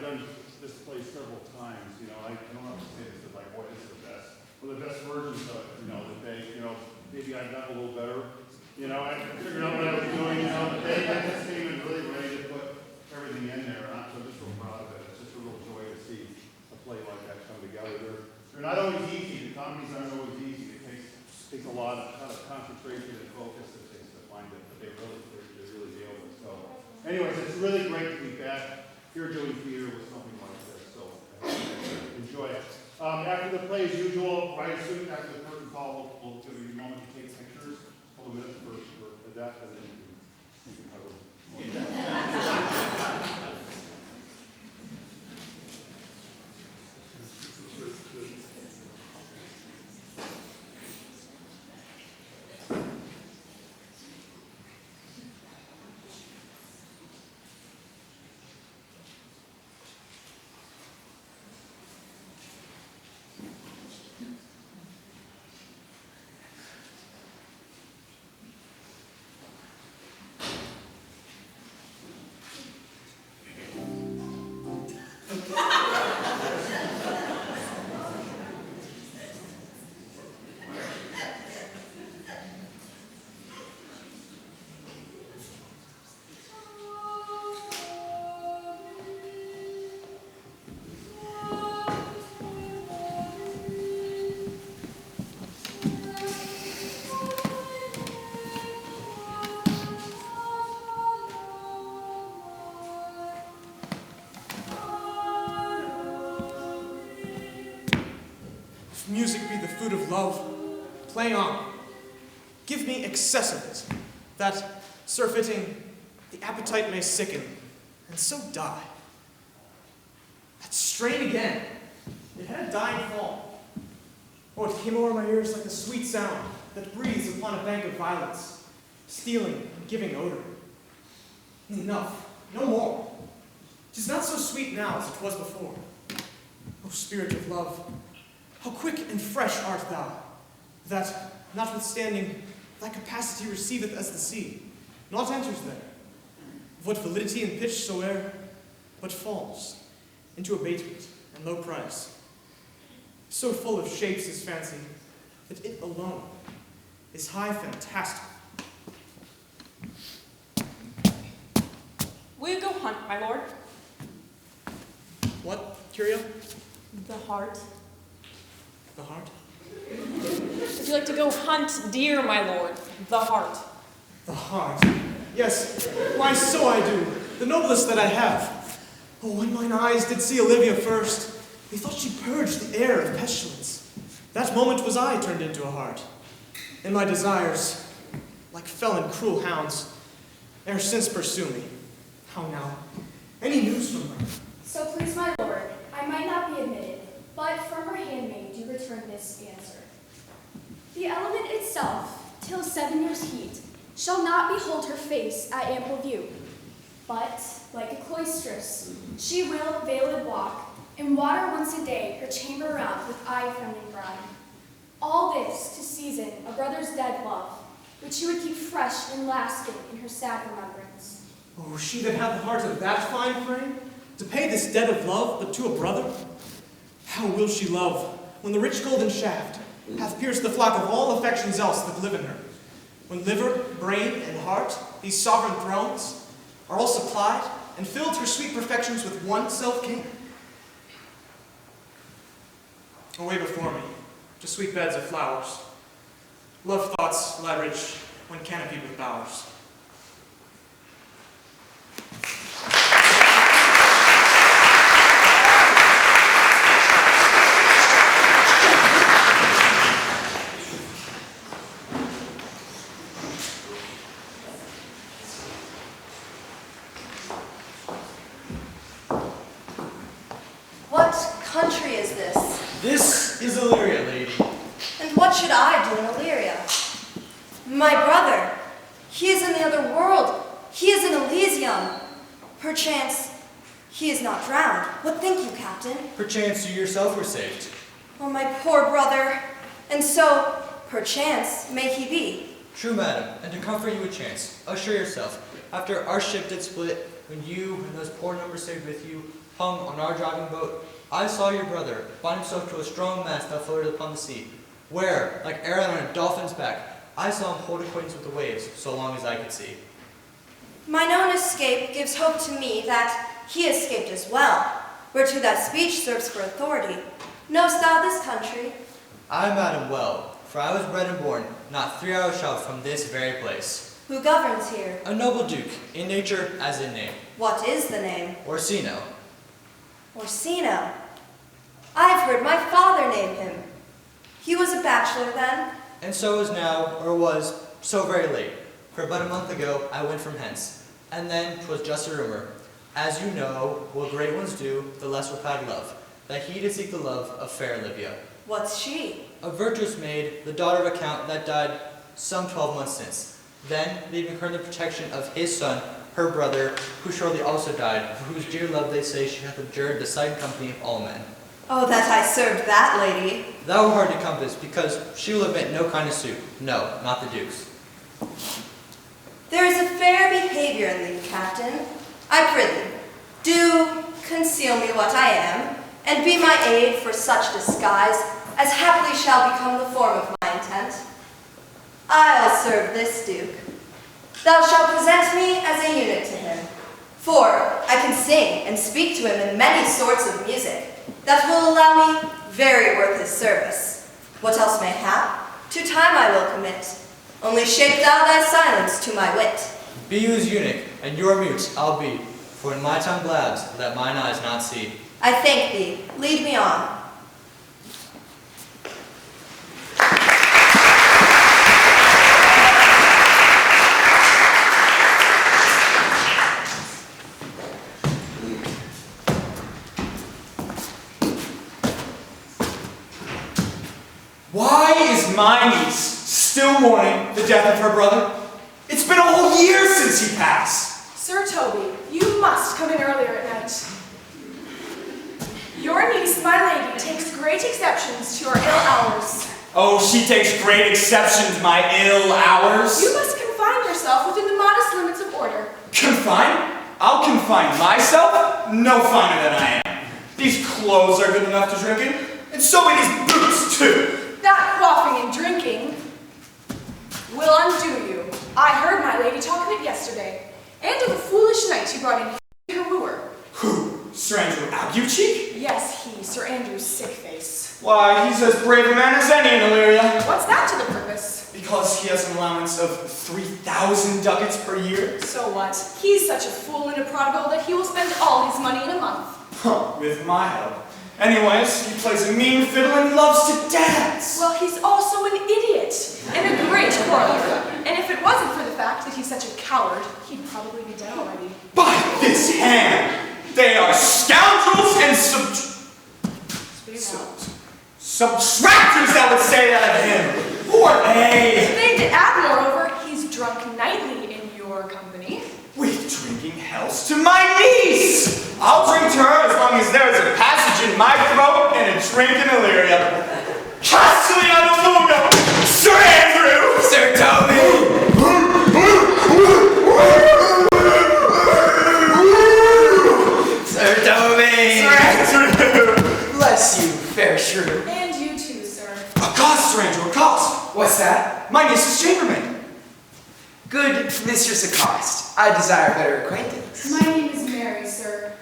done this play several times. You know, I don't have to say this is like, boy, this is the best. One of the best versions of it, you know, that they, you know, maybe I got a little better. You know, I figured out what I was doing, you know, but they got this team and really ready to put everything in there. And I'm just real proud of it. It's just a real joy to see a play like that come together. They're not always easy. The comedies aren't always easy. It takes a lot of concentration and focus to find it, but they really nailed it. So, anyways, it's really great to be back here doing theater with something like this. So, enjoy it. After the play, as usual, right as soon after the curtain call, we'll give you a moment to take pictures. A couple of minutes for that, and then you can cover. Music be the food of love, play on. Give me excess of it, that, surfeiting, the appetite may sicken, and so die. That strain again, it had a dying fall. Oh, it came over my ears like a sweet sound that breathes upon a bank of violets, stealing and giving odor. Enough, no more. 'Tis not so sweet now as it was before. O spirit of love, how quick and fresh art thou, that, notwithstanding, thy capacity receiveth as the sea, not enters there, of what validity and pitch soe'er, but falls into abatement and low price. So full of shapes is fancy, that it alone is high fantastic. Will you go hunt, my lord? What, Curio? The heart. The heart? Would you like to go hunt deer, my lord? The heart. The heart. Yes, why so I do, the noblest that I have. Oh, when mine eyes did see Olivia first, methought she purged the air of pestilence. That moment was I turned into a hart. And my desires, like felon cruel hounds, e'er since pursue me. How now? Any news from her? So please, my lord, I might not be admitted, but from her handmaid do return this answer. The element itself, till 7 years' heat, shall not behold her face at ample view. But, like a cloistress, she will veiled walk, and water once a day her chamber round with eye-friendly brine. All this to season a brother's dead love, which she would keep fresh and lasting in her sad remembrance. Oh, she that hath the heart of that fine frame, to pay this debt of love but to a brother? How will she love, when the rich golden shaft hath pierced the flock of all affections else that live in her? When liver, brain, and heart, these sovereign thrones, are all supplied, and filled her sweet perfections with one self-king? Away before me, to sweet beds of flowers. Love thoughts lie rich, when canopied with bowers. What country is this? This is Illyria, lady. And what should I do in Illyria? My brother, he is in the other world. He is in Elysium. Perchance, he is not drowned. What think you, Captain? Perchance you yourself were saved. Oh, my poor brother. And so, perchance, may he be. True, madam, and to comfort you a chance, assure yourself, after our ship did split, when you and those poor numbers stayed with you, hung on our driving boat, I saw your brother bind himself to a strong mast that floated upon the sea, where, like Aaron on a dolphin's back, I saw him hold acquaintance with the waves so long as I could see. Mine own escape gives hope to me that he escaped as well, whereto that speech serves for authority. Knowest thou this country? I, madam, well, for I was bred and born not 3 hours south from this very place. Who governs here? A noble duke, in nature as in name. What is the name? Orsino. Orsino. I've heard my father name him. He was a bachelor then? And so is now, or was, so very late. For but a month ago I went from hence, and then 'twas just a rumor. As you know, what great ones do, the less replied love, that he did seek the love of fair Olivia. What's she? A virtuous maid, the daughter of a count that died some 12 months since. Then, leaving her in the protection of his son, her brother, who shortly also died, for whose dear love they say she hath abjured the sight and company of all men. Oh, that I served that lady. Thou were hard to compass, because she will admit no kind of suit. No, not the duke's. There is a fair behavior in thee, Captain. I prithee, do conceal me what I am, and be my aid for such disguise as haply shall become the form of my intent. I'll serve this duke. Thou shalt present me as a eunuch to him, for I can sing and speak to him in many sorts of music that will allow me very worth his service. What else may hap, to time I will commit. Only shape thou thy silence to my wit. Be you his eunuch, and your mute I'll be, for in my tongue blabs that mine eyes not see. I thank thee. Lead me on. Why is my niece still mourning the death of her brother? It's been a whole year since he passed. Sir Toby, you must come in earlier at night. Your niece, my lady, takes great exceptions to your ill hours. Oh, she takes great exception to my ill hours. You must confine yourself within the modest limits of order. Confine? I'll confine myself? No finer than I am. These clothes are good enough to drink in, and so are these boots too. That quaffing and drinking will undo you. I heard my lady talk of it yesterday, and of the foolish knight you brought in her wooer. Who? Sir Andrew Aguecheek? Yes, he, Sir Andrew's sick face. Why, he's as brave a man as any in Illyria. What's that to the purpose? Because he has an allowance of 3,000 ducats per year. So what? He's such a fool and a prodigal that he will spend all his money in a month. Huh, with my help. Anyways, he plays a mean fiddle and loves to dance. Well, he's also an idiot and a great quarreler. And if it wasn't for the fact that he's such a coward, he'd probably be dead already. By this hand, they are scoundrels and subtractors that would say that of him. Who are they? They to add, moreover, he's drunk nightly in your company. With drinking hells to my niece! I'll drink to her as long as there is a passage in my throat and a drink in Illyria. Castellano Mundo! Sir Andrew! Sir Toby! Sir Toby! Sir Andrew! Bless you, fair shrew. And you too, sir. Accost, Sir Andrew, accost! What's that? My niece is chambermaid. Good Mistress Accost, I desire better acquaintance. My name is Mary, sir.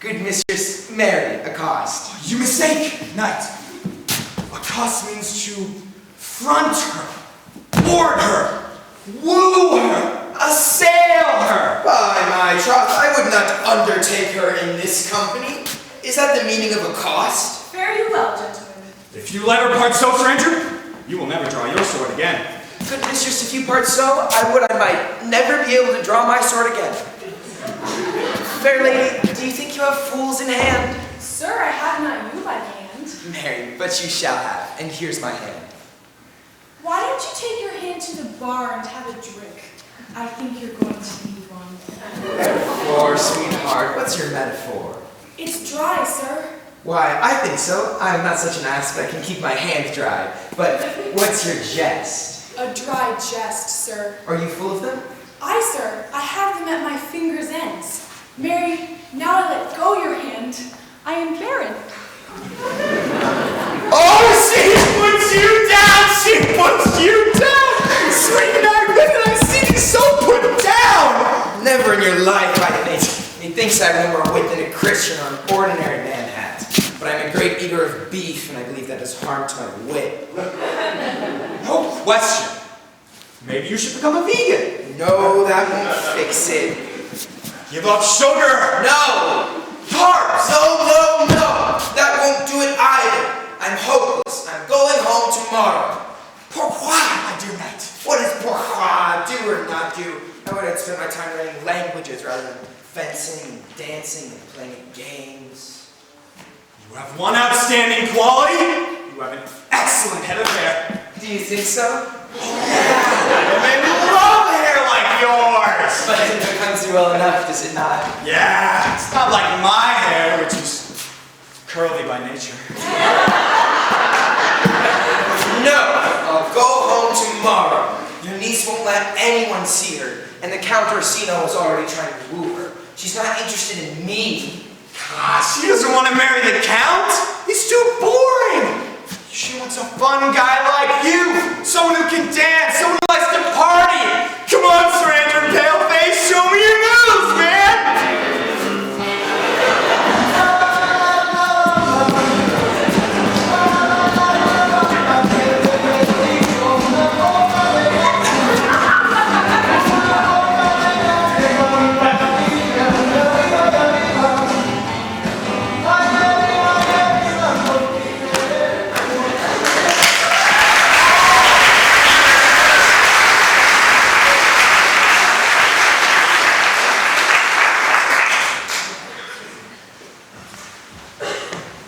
Good Mistress Mary Accost. You mistake, knight. Accost means to front her, board her, woo her, assail her. By my troth, I would not undertake her in this company. Is that the meaning of accost? Fare you well, gentlemen. If you let her part so, Sir Andrew, you will never draw your sword again. Good mistress, if you part so, I might never be able to draw my sword again. Fair lady, do you think you have fools in hand? Sir, I have not you by the hand. Mary, but you shall have, and here's my hand. Why don't you take your hand to the bar and have a drink? I think you're going to need one. Metaphor, sweetheart, what's your metaphor? It's dry, sir. Why, I think so. I am not such an ass that can keep my hand dry. But what's your jest? A dry jest, sir. Are you full of them? Aye, sir, I have them at my fingers' ends. Mary, now I let go your hand. I am barren. Oh, she puts you down! She puts you down! Sweet night, women, I've seen you so put down! Never in your life, I think. Methinks I have more wit than a Christian or an ordinary man has. But I'm a great eater of beef, and I believe that does harm to my wit. No question. Maybe you should become a vegan. No, that won't fix it. Give up sugar! No! Carbs! No! That won't do it either. I'm hopeless. I'm going home tomorrow. Pourquoi, my dear knight? What is pourquoi? Do or not do? I would have spent my time learning languages rather than fencing, and dancing, and playing games. You have one outstanding quality. You have an excellent head of hair. Do you think so? Women love hair like yours! But it becomes you well enough, does it not? Yeah, it's not like my hair, which is curly by nature. No, I'll go home tomorrow. Your niece won't let anyone see her, and the Count Orsino is already trying to woo her. She's not interested in me. Gosh, she doesn't want to marry the Count. He's too boring. She wants a fun guy like you, someone who can dance, someone who likes to party. Come on, Sir Andrew Paleface, show me your moves, man.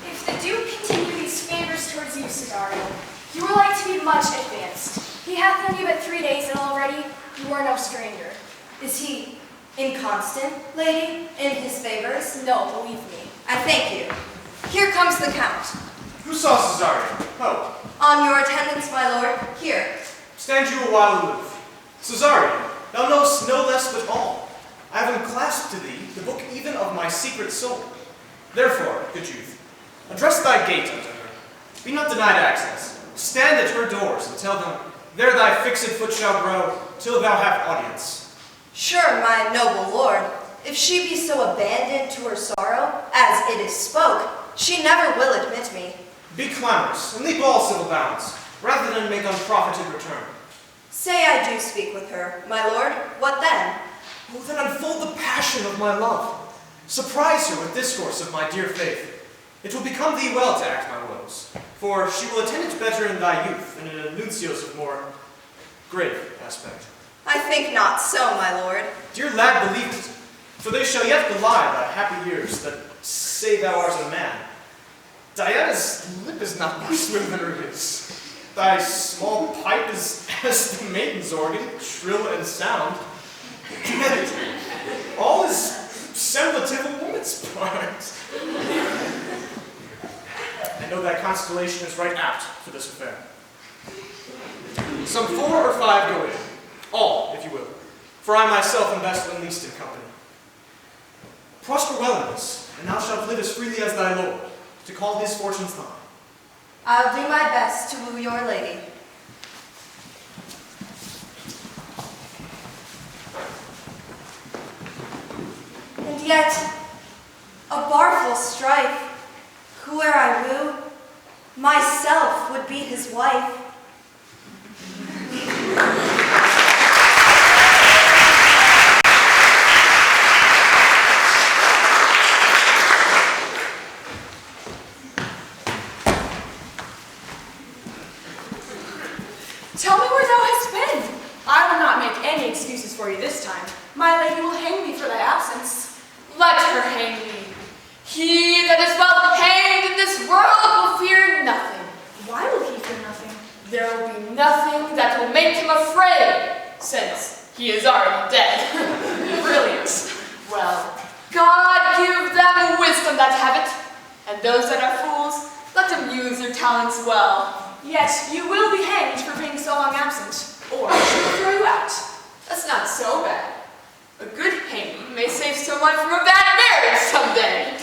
If the Duke continue these favors towards you, Cesario, you are like to be much advanced. He hath known you but 3 days, and already you are no stranger. Is he inconstant, lady, in his favors? No, believe me. I thank you. Here comes the Count. Who saw Cesario? Oh, On your attendance, my lord. Here. stand you a while aloof. Cesario, thou knowest no less but all. I have unclasped to thee the book even of my secret soul. Therefore, good youth, address thy gate unto her. Be not denied access. Stand at her doors and tell them, there thy fixed foot shall grow, till thou have audience. Sure, my noble lord, if she be so abandoned to her sorrow, as it is spoke, she never will admit me. Be clamorous, and leap all civil bounds, rather than make unprofited return. Say I do speak with her, my lord, what then? Oh, then unfold the passion of my love. Surprise her with discourse of my dear faith. It will become thee well to act my woes, for she will attend it better in thy youth than in a nuncio's of more grave aspect. I think not so, my lord. Dear lad, believe it, for they shall yet belie thy happy years that say thou art a man. Diana's lip is not more smooth than her is. Thy small pipe is as the maiden's organ, shrill and sound. Yet all is semblance of a woman's part. I know thy constellation is right apt for this affair. Some 4 or 5 go in, all, if you will, for I myself am best when least in company. Prosper well in this, and thou shalt live as freely as thy lord, to call his fortunes thine. I'll do my best to woo your lady. And yet, a barful strife, whoe'er I woo, myself would be his wife. Tell me where thou hast been. I will not make any excuses for you this time. My lady will hang me for thy absence. Let her hang me. He that is well hanged in this world will fear nothing. Why will he fear nothing? There will be nothing that will make him afraid, since he is already dead. Brilliant. Well, God give them wisdom that have it, and those that are fools, let them use their talents well. Yet you will be hanged for being so long absent. or she will throw you out. That's not so bad. A good hanging may save someone from a bad marriage someday.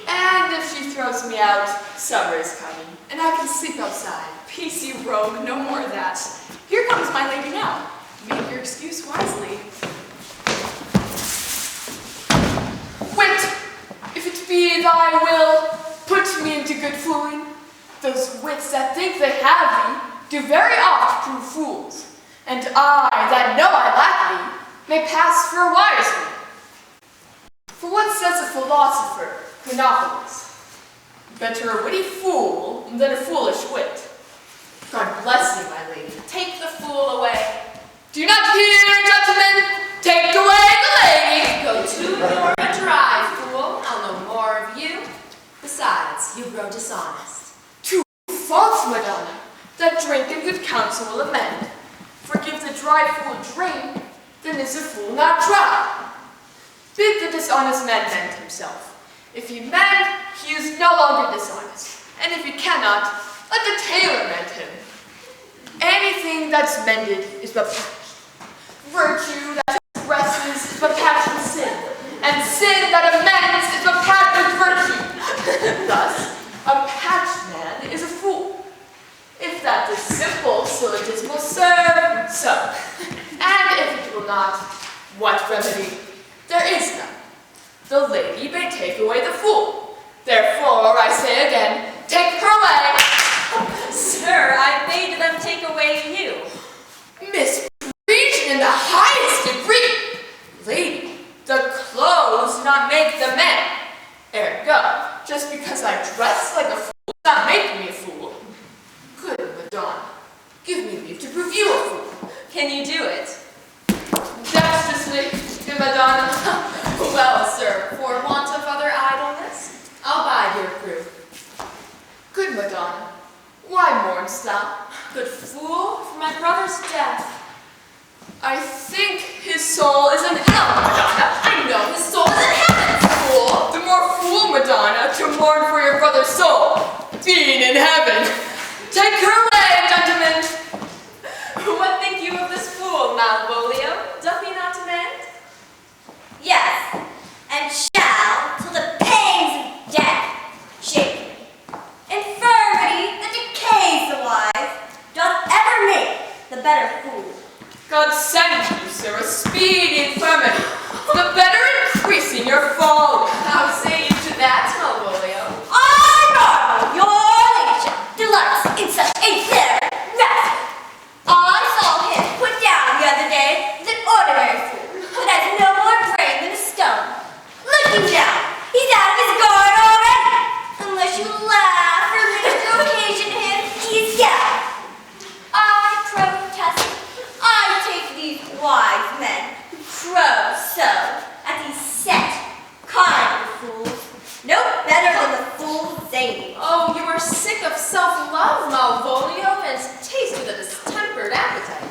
And if she throws me out, summer is coming, and I can sleep outside. Peace, you rogue, no more of that. Here comes my lady now. Make your excuse wisely. Wit, if it be thy will, put me into good fooling. Those wits that think they have thee do very oft prove fools, and I that know I lack thee may pass for a wise one. For what says a philosopher, Chronophagus? Better a witty fool than a foolish wit. God bless you, my lady. Take the fool away. Do you not hear, gentlemen? Take away the lady. Go to your drive, fool. I'll know more of you. Besides, you grow dishonest. Too false, Madonna, that drink and good counsel will amend. For give the dry fool drink, then is the fool not dry. Bid the dishonest man mend himself. If he mend, he is no longer dishonest. And if he cannot, let the tailor mend him. Anything that's mended is but patched. Virtue that expresses is but patched with sin. And sin that amends is but patched with virtue. Thus, a patched man is a fool. If that the simple syllogism will serve, so. And if it will not, what remedy? There is none. The lady may take away the fool. Therefore, I say again, take her away. Sir, I bade them take away you. Misprision in the highest degree. Lady, the clothes do not make the man. Ergo, just because I dress like a fool does not make me a fool. Good Madonna, give me leave to prove you a fool. Can you do it? Dexterously, good Madonna. Well, sir, for want of other idleness, I'll bide your proof. Good Madonna, why mourn'st thou? Good fool, for my brother's death. I think his soul is in hell, Madonna. I know his soul is in heaven, fool. The more fool, Madonna, to mourn for your brother's soul, being in heaven. Take her away, gentlemen. What think you of this fool, Malvolio? Doth he not amend? Yes, and shall till the pangs of death shake me. Infirmity that decays the wise doth ever make the better fool. God send you, sir, a speedy infirmity, the better increasing your folly. How say you to that, Malvolio? I marvel your ladyship delights in such a fair rascal. I saw him put down the other day as an ordinary fool that has no more brain than a stone. Look him down, he's out of his guard already. Unless you laugh or minister occasion to him, he's down. I protest, I take these wise men who crow so as these set, kind of fools. No better than the fool zany. Oh, you are sick of self-love, Malvolio, and taste with a distempered appetite.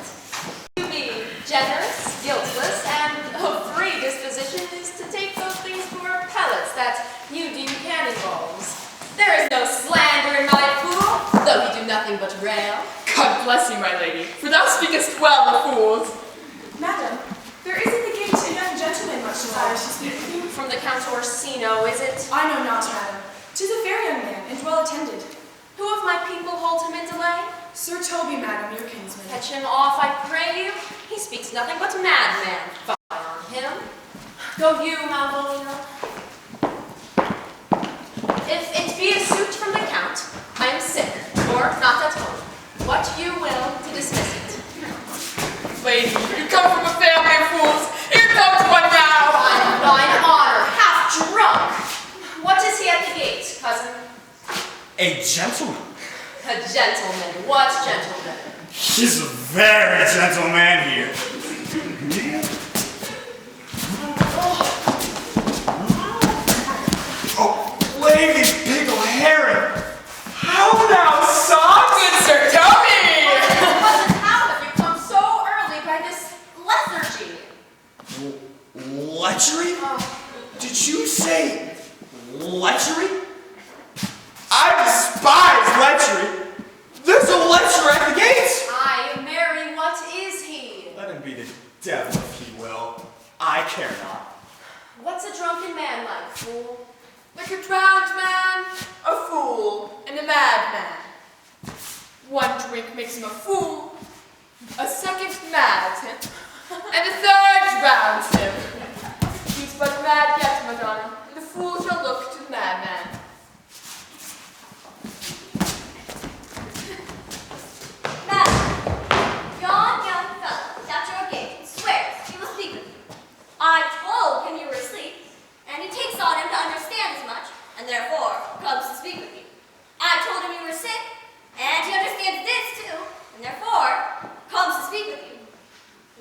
You be generous, guiltless, and of free disposition is to take those things for pellets that you deem cannonballs. There is no slander in my fool, though he do nothing but rail. God bless you, my lady, for thou speakest well of fools. Madam, there is at the gate a young gentleman much desires to speak with you. From the Count Orsino, is it? I know not, madam. 'Tis a fair young man, and well attended. Who of my people holds him in delay? Sir Toby, madam, your kinsman. Fetch him off, I pray you. He speaks nothing but madman. Fie on him. Go you, Malvolio. If it be a suit from the Count, I am sick, or not at home. What you will to dismiss it. Lady, you come from a family of fools. Here comes one now. On thine honor, half drunk. What is he at the gate, cousin? A gentleman. A gentleman. What gentleman? He's a very gentle man here. Oh, Lady Pickle Herring. How now, son? Good Sir Toby. Cousin, how have you come so early by this lethargy? Lechery? Did you say lechery? I despise lechery. There's a lecher at the gates. Aye, Mary, what is devil if he will. I care not. What's a drunken man like, fool? Like a drowned man, a fool, and a madman. One drink makes him a fool, a second mads him, and a third drowns him. He's but mad yet, Madonna, and the fool shall look to the madman. Madam, yon young fellow is at your gate and swears he will speak with you. I told him you were asleep, and he takes on him to understand as much, and therefore comes to speak with you. I told him you were sick, and he understands this too, and therefore comes to speak with you.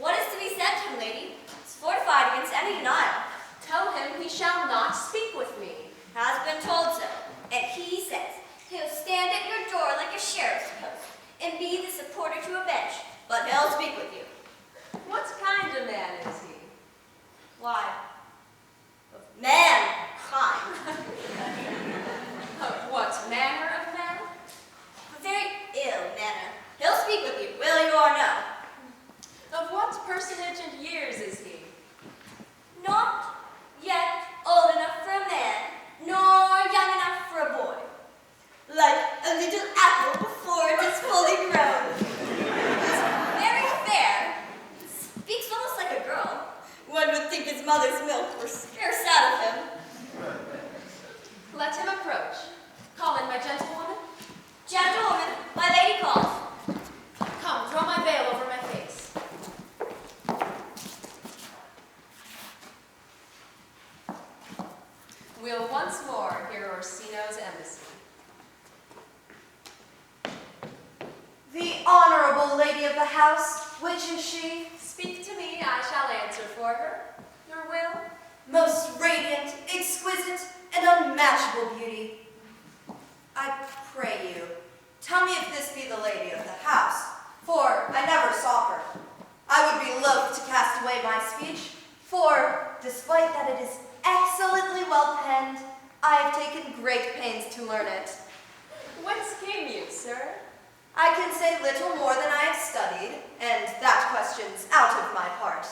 What is to be said to him, lady? It's fortified against any denial. Tell him he shall not speak with me. Has been told so, and he says he'll stand at your door like a sheriff's post, and be the supporter to a bench, but he'll speak with you. What kind of man is he? Why? Of mankind. Of what manner of man? A very ill manner. He'll speak with you, will you or no? Of what personage and years is he? Not yet old enough for a man, nor young enough for a boy. Like a little apple before it is fully grown. He's very fair. Speaks almost like a girl. One would think his mother's milk were scarce out of him. Let him approach. Call in my gentlewoman. Gentlewoman, my lady calls. Come, throw my veil over my face. We'll once more hear Orsino's embassy. The honorable lady of the house, which is she? Speak to me, I shall answer for her. Your will? Most radiant, exquisite, and unmatchable beauty. I pray you, tell me if this be the lady of the house, for I never saw her. I would be loath to cast away my speech, for, despite that it is excellently well penned, I have taken great pains to learn it. Whence came you, sir? I can say little more than I have studied, and that question's out of my part.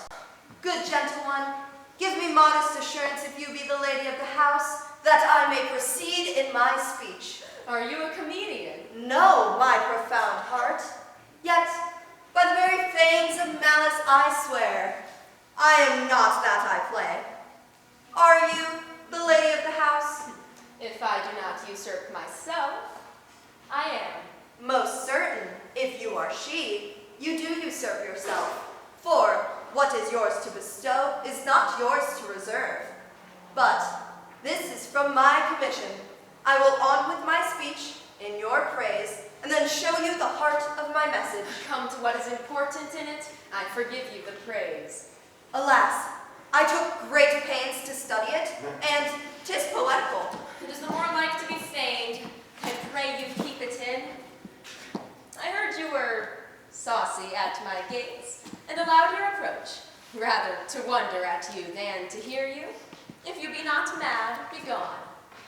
Good gentle one, give me modest assurance if you be the lady of the house, that I may proceed in my speech. Are you a comedian? No, my profound heart. Yet, by the very fangs of malice I swear, I am not that I play. Are you the lady of the house? If I do not usurp myself, I am. Most certain, if you are she, you do usurp yourself. For what is yours to bestow is not yours to reserve. But this is from my commission. I will on with my speech in your praise, and then show you the heart of my message. Come to what is important in it, I forgive you the praise. Alas, I took great pains to study it, and 'tis poetical. It is the more like to be feigned. I pray you keep it in. I heard you were saucy at my gates, and allowed your approach, rather to wonder at you than to hear you. If you be not mad, be gone.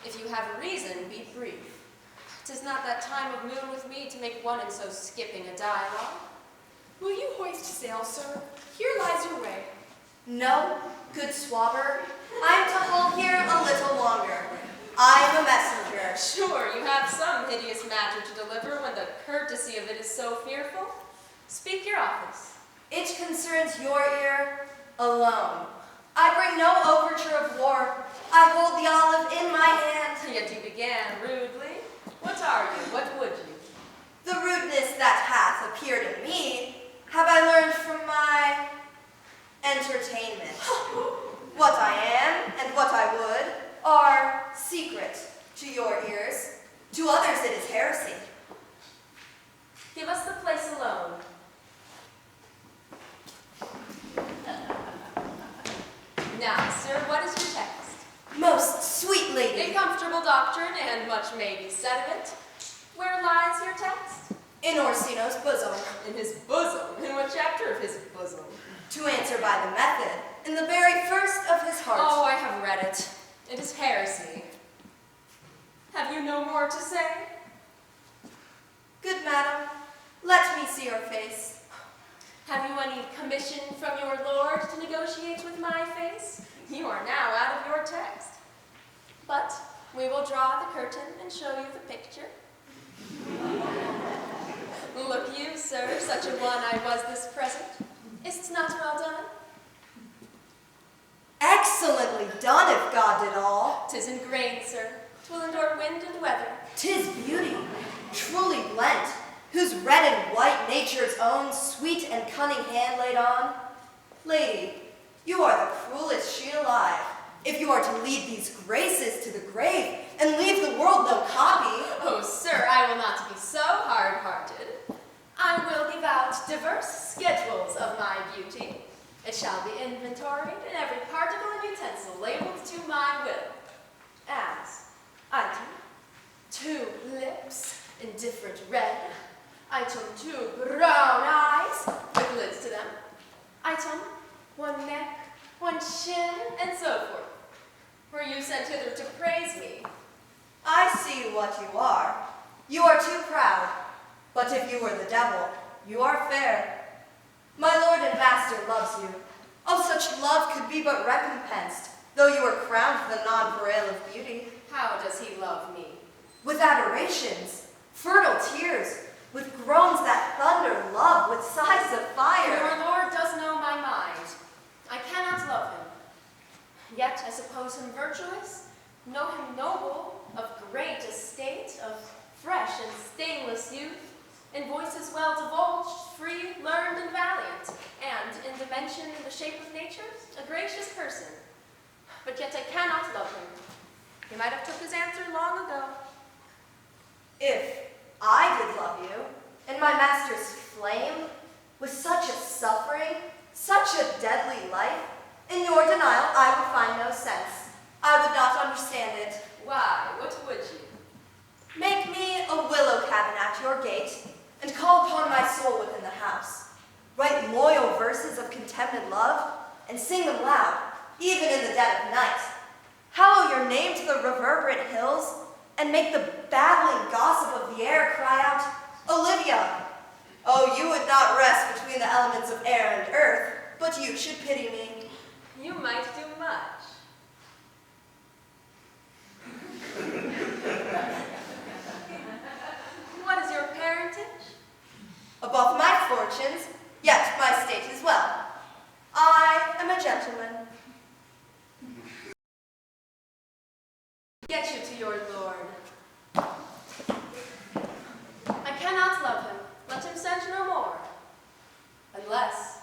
If you have a reason, be brief. 'Tis not that time of moon with me to make one in so skipping a dialogue. Will you hoist sail, sir? Here lies your way. No, good swabber, I am to hold here a little longer. I am a messenger. Sure, you have some hideous matter to deliver when the courtesy of it is so fearful. Speak your office. It concerns your ear alone. I bring no overture of war. I hold the olive in my hand. Yet you began rudely. What are you? What would you? The rudeness that hath appeared in me have I learned from my entertainment. What I am and what I would are secret to your ears. To others it is heresy. Give us the place alone. Now, sir, what is your text? Most sweet lady. A comfortable doctrine, and much may be said of it. Where lies your text? In Orsino's bosom. In his bosom? In what chapter of his bosom? To answer by the method, in the very first of his heart. Oh, I have read it. It is heresy. Have you no more to say? Good madam, let me see your face. Have you any commission from your lord? You are now out of your text. But we will draw the curtain and show you the picture. Look you, sir, such a one I was this present. Is't not well done? Excellently done, if God did all. 'Tis in grain, sir. 'Twill endure wind and weather. 'Tis beauty, truly blent, whose red and white nature's own sweet and cunning hand laid on. Lady, you are the cruelest she alive, if you are to lead these graces to the grave and leave the world no copy. Oh, sir, I will not be so hard-hearted. I will give out diverse schedules of my beauty. It shall be inventoried, and every particle and utensil labeled to my will. As item, 2 lips, indifferent red. Item, 2 brown eyes, with lids to them. Item, 1 neck, 1 chin, and so forth. Were you sent hither to praise me? I see what you are. You are too proud. But if you were the devil, you are fair. My lord and master loves you. Oh, such love could be but recompensed, though you were crowned the nonpareil of beauty. How does he love me? With adorations, fertile tears, with groans that thunder love, with sighs of fire. Your lord does know my mind. I cannot love him. Yet I suppose him virtuous, know him noble, of great estate, of fresh and stainless youth, in voices well divulged, free, learned, and valiant, and, in dimension and the shape of nature, a gracious person. But yet I cannot love him. He might have took his answer long ago. If I did love you, and my master's flame, with such a suffering, such a deadly life, in your denial I would find no sense. I would not understand it. Why, what would you? Make me a willow cabin at your gate, and call upon my soul within the house. Write loyal verses of contemned love, and sing them loud, even in the dead of night. Hallow your name to the reverberant hills, and make the babbling gossip of the air cry out, Olivia! Oh, you would not rest between the elements of air and earth, but you should pity me. You might do much. What is your parentage? Above my fortunes, yet my state is well. I am a gentleman. Get you to your lord. I cannot love him. Let him send no more. Unless,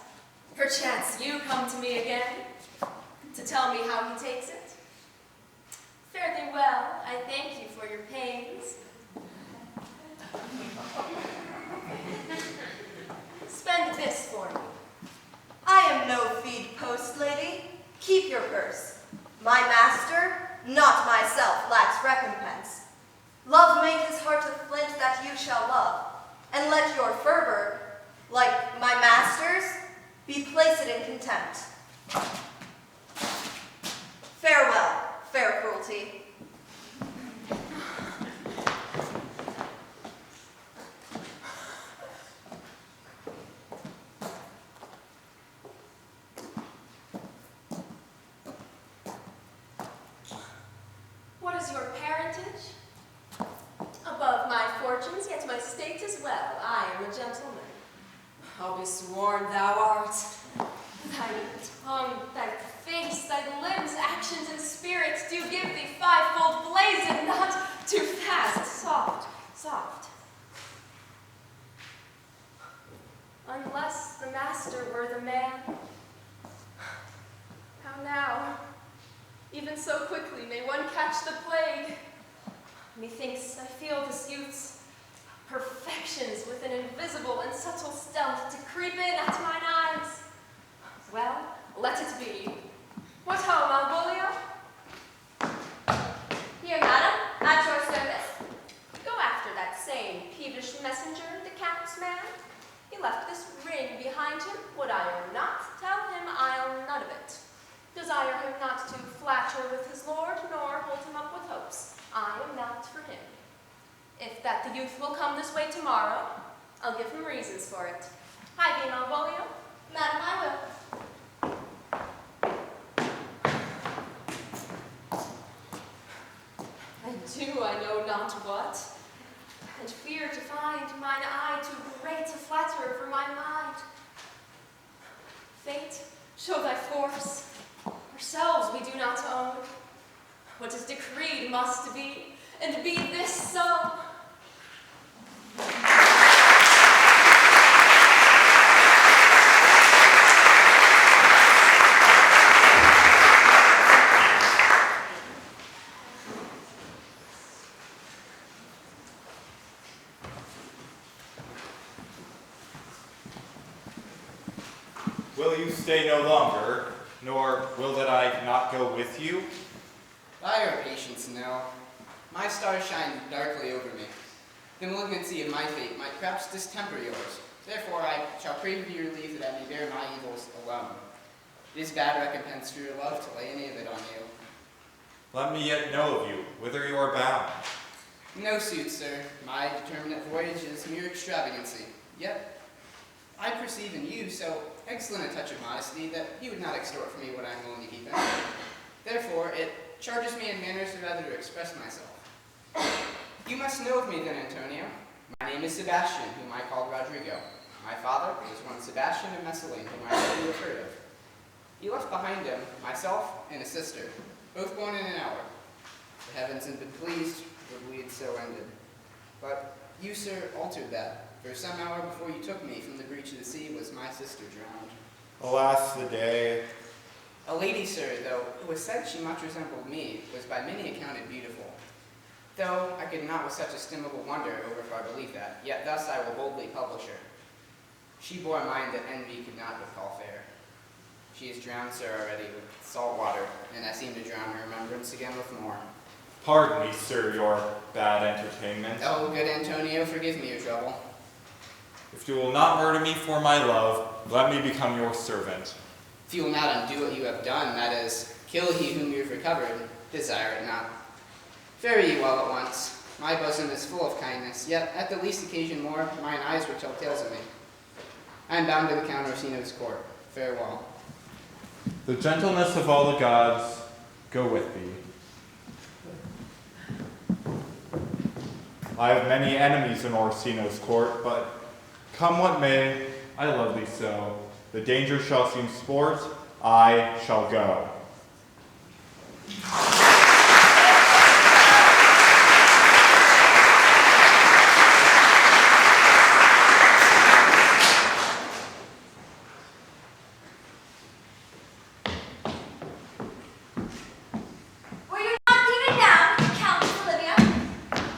perchance, you come to me again to tell me how he takes it. Fare thee well. I thank you for your pains. Spend this for me. I am no feed post, lady. Keep your purse. My master, not myself, lacks recompense. Love made his heart a flint that you shall love, and let your fervor, like my master's, be placed in contempt. Farewell, fair cruelty. What is your parentage? Above my fortunes, yet my state is well. I am a gentleman. I'll be sworn thou art. Thy tongue, thy face, thy limbs, actions, and spirits do give thee fivefold blazon, not too fast, soft, soft. Unless the master were the man. How now? Even so quickly may one catch the plague. Methinks I feel this youth's perfections with an invisible and subtle stealth to creep in at mine eyes. Well, let it be. What ho, Malvolio? Here, madam, at your service. Go after that same peevish messenger, the count's man. He left this ring behind him. Would I or not, tell him I'll none of it. Desire him not to flatter with his lord, nor hold him up with hopes. I am not for him. If that the youth will come this way tomorrow, I'll give him reasons for it. Hi, Malvolio. Madam, I will. do I know not what, and fear to find mine eye too great a flatterer for my mind. Fate, show thy force. Ourselves we do not own. What is decreed must be, and be this so. Will you stay no longer, nor will that I not go with you? By your patience, no. My stars shine darkly over me. The malignancy of my fate might perhaps distemper yours. Therefore I shall crave your leave that I may bear my evils alone. It is bad recompense for your love to lay any of it on you. Let me yet know of you, whither you are bound. No suit, sir. My determinate voyage is mere extravagancy. Yet I perceive in you so excellent a touch of modesty that you would not extort from me what I am willing to keep in. Therefore, it charges me in manners rather to express myself. You must know of me then, Antonio. My name is Sebastian, whom I called Rodrigo. My father was one Sebastian of Messalene, whom I know you have heard of. He left behind him myself and a sister, both born in an hour. The heavens had been pleased that we had so ended. But you, sir, altered that. For some hour before you took me from the breach of the sea was my sister drowned. Alas, the day. A lady, sir, though, who was said she much resembled me, was by many accounted beautiful. Though I could not with such estimable wonder overfar believe that, yet thus I will boldly publish her. She bore a mind that envy could not but call fair. She is drowned, sir, already with salt water, and I seem to drown her remembrance again with more. Pardon me, sir, your bad entertainment. Oh, good Antonio, forgive me your trouble. If you will not murder me for my love, let me become your servant. If you will not undo what you have done, that is, kill he whom you have recovered, desire it not. Fare ye well at once. My bosom is full of kindness, yet at the least occasion more, mine eyes will tell tales of me. I am bound to the Count Orsino's court. Farewell. The gentleness of all the gods go with thee. I have many enemies in Orsino's court, but come what may, I love thee so. The danger shall seem sport, I shall go. Were you not even now, Countess Olivia?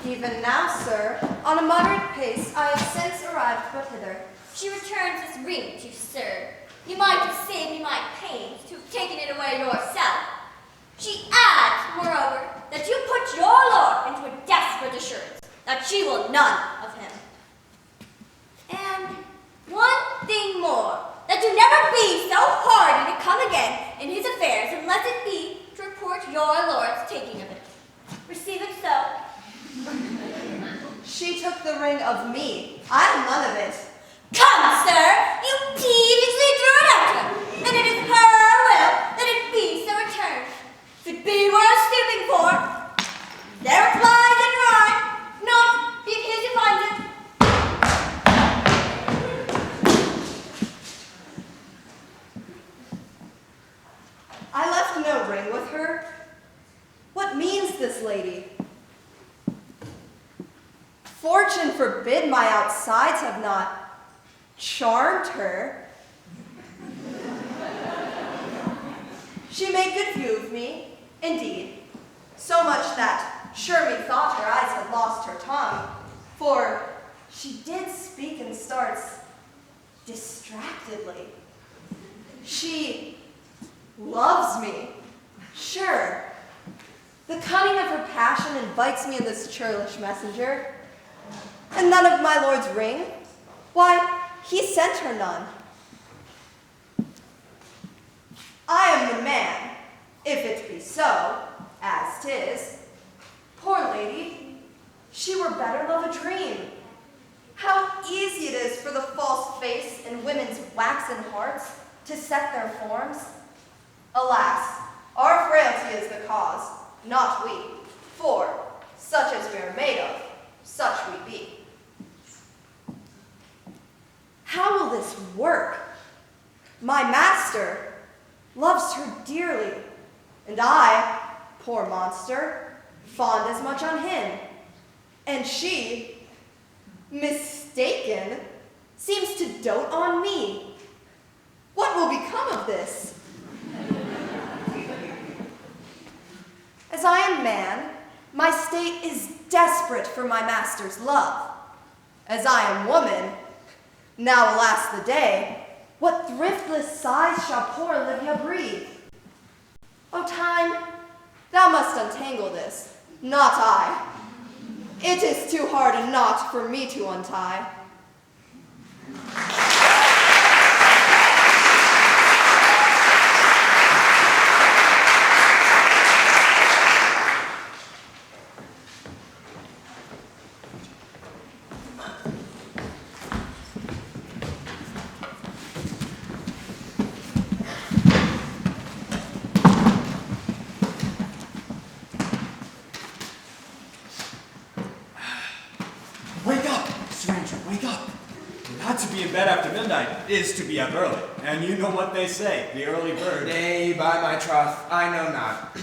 Even now, sir. On a moderate pace, I have since arrived but hither. She returns this ring to you, sir. You might have saved me my pains to have taken it away yourself. She adds, moreover, that you put your lord into a desperate assurance that she will none of him. And one thing more, that you never be so hardy to come again in his affairs unless it be to report your lord's taking of it. Receive it so. She took the ring of me. I am none of it. Come, sir, you peevishly threw it at her, and it is her will that it be so returned. If it be worth stooping for, there it lies in your eye, not be it his who finds it. I left no ring with her. What means this lady? Fortune forbid my outsides have not charmed her. She made good view of me, indeed, so much that sure methought her eyes had lost her tongue, for she did speak in starts distractedly. She loves me, sure. The cunning of her passion invites me in this churlish messenger, and none of my lord's ring? Why, he sent her none. I am the man, if it be so, as 'tis. Poor lady, she were better love a dream. How easy it is for the false face in women's waxen hearts to set their forms. Alas, our frailty is the cause, not we. For, my master, loves her dearly, and I, poor monster, fond as much on him. And she, mistaken, seems to dote on me. What will become of this? As I am man, my state is desperate for my master's love. As I am woman, now alas the day, what thriftless sighs shall poor Olivia breathe? O time, thou must untangle this, not I. It is too hard a knot for me to untie. Not to be in bed after midnight is to be up early. And you know what they say, the early bird. Nay, by my troth, I know not.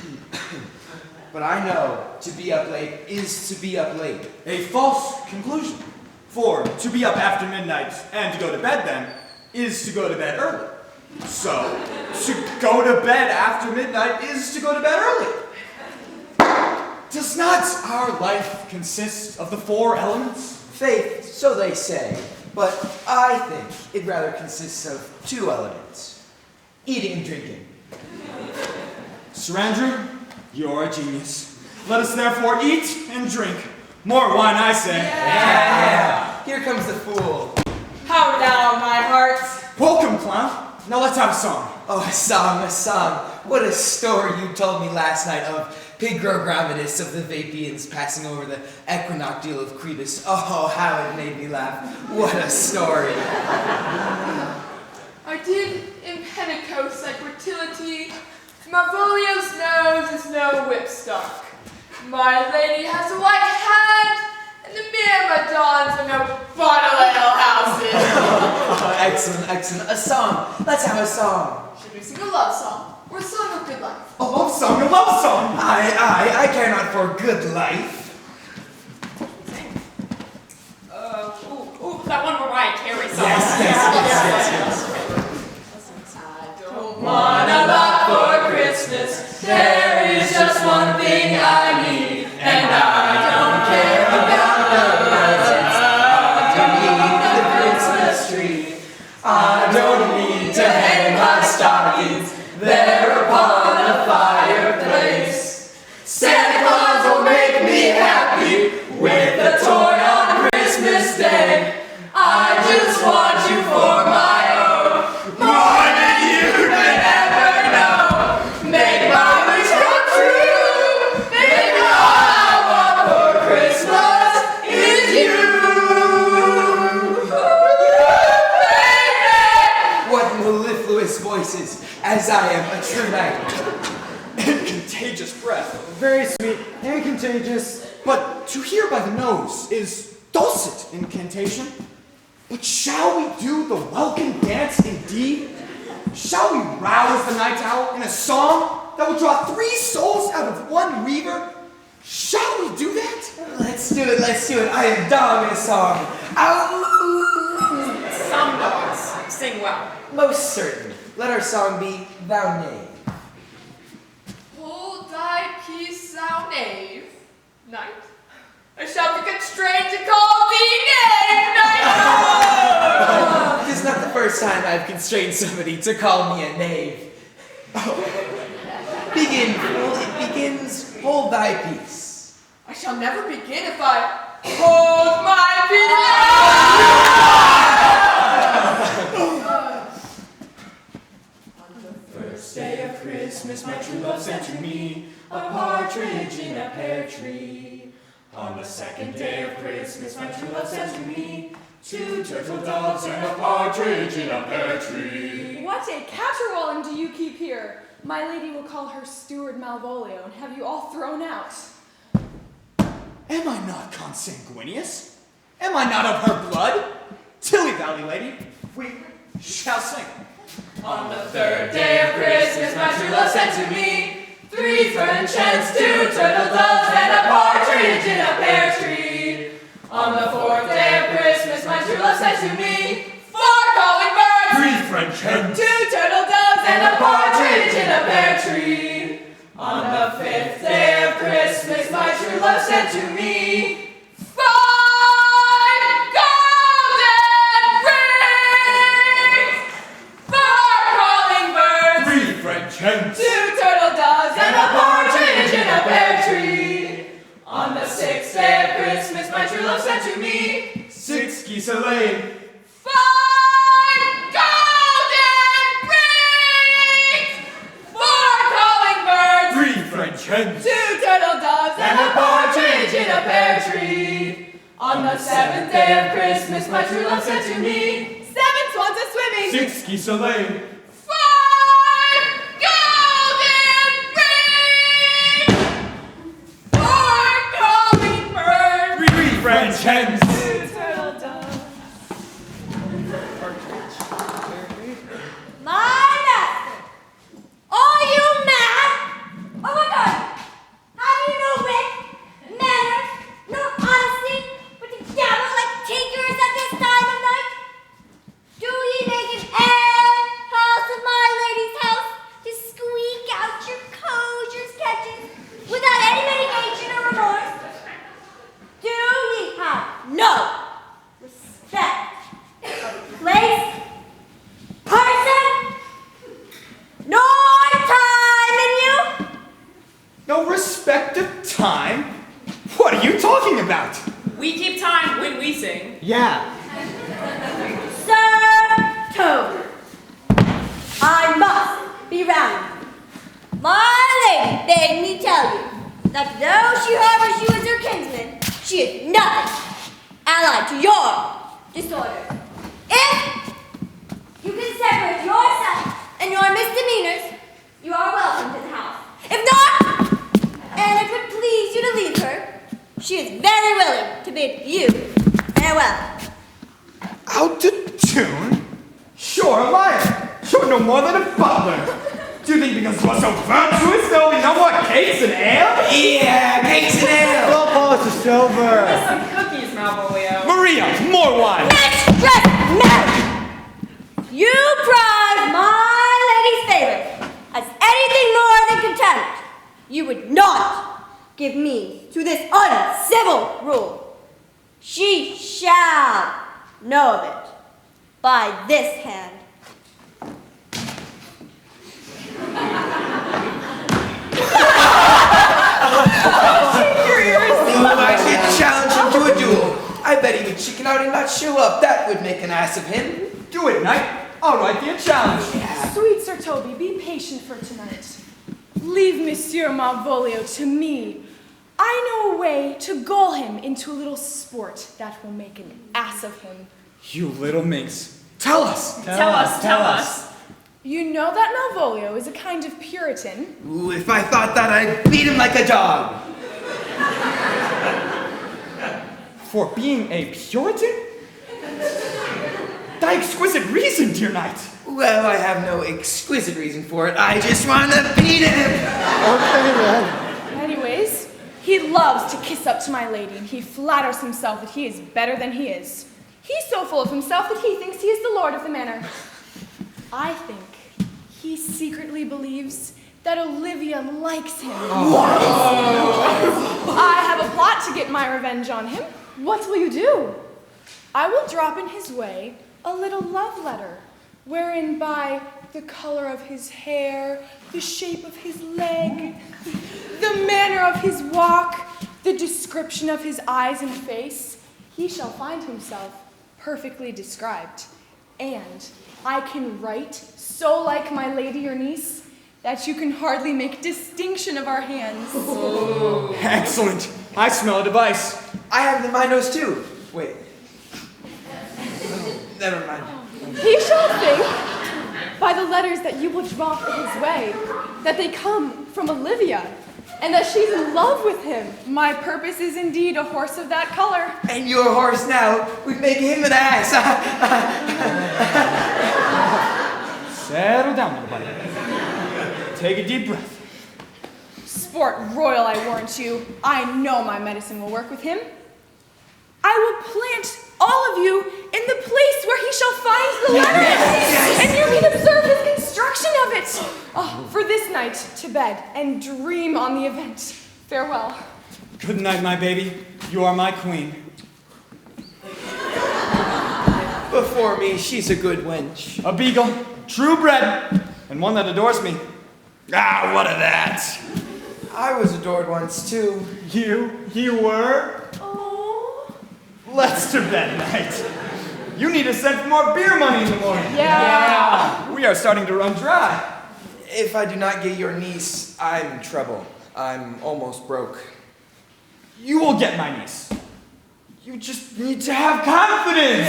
But I know to be up late is to be up late. A false conclusion. For to be up after midnight and to go to bed then is to go to bed early. So, to go to bed after midnight is to go to bed early. Does not our life consist of the 4 elements? Faith, so they say. But I think it rather consists of 2 elements. Eating and drinking. Sir Andrew, you're a genius. Let us therefore eat and drink. More wine, I say. Yeah. Here comes the fool. How now, my hearts? Welcome, clown. Now let's have a song. Oh, a song, a song. What a story you told me last night of Pigrograminus of the Vapians passing over the equinoctial of Crebus. Oh, how it made me laugh. What a story. I did impenicos like fertility. Malvolio's nose is no whipstock. My lady has a white hand, and the mere madons are no bottle ale houses. Oh, excellent, excellent. A song. Let's have a song. Should we sing a love song or a song of good life? A love song, a love song. I care not for good life. That one Mariah Carey song. Yes. I don't want a lot for Christmas. There is just one thing I need, and I don't care about the presents underneath the Christmas tree. I don't need to hang my stockings there upon the fireplace. Santa Claus will make me happy with a toy on Christmas Day. I just want you for my own, more than you could ever know. Make my wish come true. Baby, all I want for Christmas is you. Baby. What mellifluous voices, as I am a true knight. And contagious breath. Very sweet and contagious. But to hear by the nose is dulcet incantation. But shall we do the welcome dance indeed? Shall we rouse the night owl in a song that will draw 3 souls out of 1 weaver? Shall we do that? Let's do it. I am dog in a song. Ow. Some dogs sing well. Most certain. Let our song be Thou Knave. Hold thy peace, thou knave, knight. I shall be constrained to call thee knave, knight. It is not the first time I've constrained somebody to call me a knave. Begin, fool. It begins. Hold thy peace. I shall never begin if I hold my First day of Christmas, my true love sent to me a partridge in a pear tree. On the second day of Christmas, my true love sent to me 2 turtle doves and a partridge in a pear tree. What a caterwauling do you keep here? My lady will call her steward Malvolio and have you all thrown out. Am I not consanguineous? Am I not of her blood? Tilly Valley lady, we shall sing. On the third day of Christmas, my true love sent to me 3 French hens, 2 turtle doves, and a partridge in a pear tree. On the 4th day of Christmas, my true love sent to me 4 calling birds, 3 French hens, 2 turtle doves, and a partridge in a pear tree. On the 5th day of Christmas, my true love sent to me 5 golden rings, 4 calling birds, 3 French hens, 2 turtle doves, and a partridge in a pear tree. On the 6th day of Christmas, my true love sent to me 6 geese a laying, 5 golden rings, 4 calling birds, 3 French hens, 2 turtle doves, and a partridge in a pear tree. On the 7th day of Christmas, my true love sent to me 7 swans a swimming, 6 geese a laying, 5 golden rings, 4 calling birds, 3 French hens. 2 turtle doves. My master! Are you mad? Oh my God! Have you no wit, manners, no honesty, but to dabble like tinkers at this time of night? Do ye make an house of my lady's house to squeak out your kosher sketches without any mitigation or remorse? Do ye have no respect of place, person, nor time in you? No respect of time? What are you talking about? We keep time when we sing. Yeah. Sir Toad, I must be round you. My lady bade me tell you that though she harbors you as her kinsman, she is nothing allied to your disorder. If you can separate yourself and your misdemeanors, you are welcome to the house. If not, and it would please you to leave her, she is very willing to bid you farewell. Out of tune? You're a liar. You're no more than a butler. Do you think because you are so virtuous there'll be no more cakes and ale? Yeah, cakes and ale. Don't polish the silver. Some cookies, Malvolio. Maria, more wine. Next dress, marriage! You prize my lady's favor as anything more than contempt. You would not give me to this uncivil rule. She shall know of it by this hand. I should challenge him to a duel. I bet he would chicken out and not show up. That would make an ass of him. Do it, knight. I'll write thee a challenge. Sweet Sir Toby, be patient for tonight. Leave Monsieur Malvolio to me. I know a way to gull him into a little sport that will make an ass of him. You little minx. Tell us. Tell us. You know that Malvolio is a kind of Puritan. Ooh, if I thought that, I'd beat him like a dog. For being a Puritan? Thy exquisite reason, dear knight. Well, I have no exquisite reason for it. I just want to beat him. Okay, then. Anyways, he loves to kiss up to my lady, and he flatters himself that he is better than he is. He's so full of himself that he thinks he is the lord of the manor. I think he secretly believes that Olivia likes him. I have a plot to get my revenge on him. What will you do? I will drop in his way a little love letter, wherein by the color of his hair, the shape of his leg, the manner of his walk, the description of his eyes and face, he shall find himself perfectly described. And I can write so like my lady your niece that you can hardly make distinction of our hands. Oh. Excellent. I smell a device. I have them in my nose too. Wait. Never mind. He shall think, by the letters that you will drop in his way, that they come from Olivia, and that she's in love with him. My purpose is indeed a horse of that color. And your horse now would make him an ass. Settle down, little buddy. Take a deep breath. Sport royal, I warrant you. I know my medicine will work with him. I will plant all of you in the place where he shall find the letter, and you can observe his construction of it. Oh, for this night, to bed, and dream on the event. Farewell. Good night, my baby. You are my queen. Before me, she's a good wench. A beagle, true bred, and one that adores me. Ah, what of that? I was adored once, too. You were? Oh. Let's to bed night. You need to send for more beer money in the morning. Yeah. We are starting to run dry. If I do not get your niece, I'm in trouble. I'm almost broke. You will get my niece. You just need to have confidence.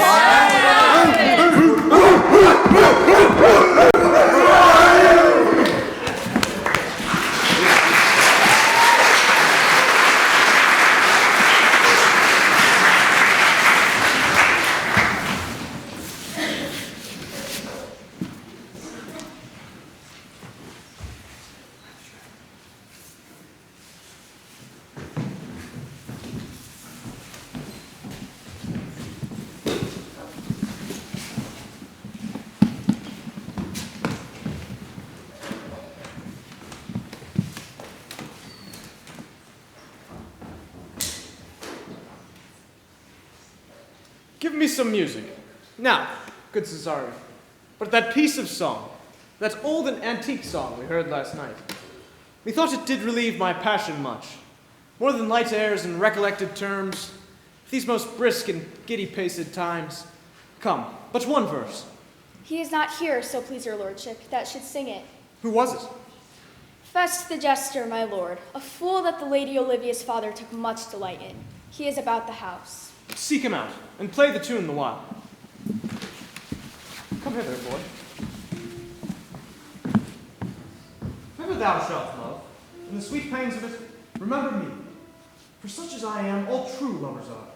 Give me some music. Now, good Cesario. But that piece of song, that old and antique song we heard last night, methought it did relieve my passion much. More than light airs and recollected terms, these most brisk and giddy-paced times. Come, but one verse. He is not here, so please your lordship, that should sing it. Who was it? Fest the jester, my lord, a fool that the lady Olivia's father took much delight in. He is about the house. Seek him out, and play the tune the while. Come hither, boy. If ever thou shalt love, in the sweet pangs of it, remember me. For such as I am, all true lovers are,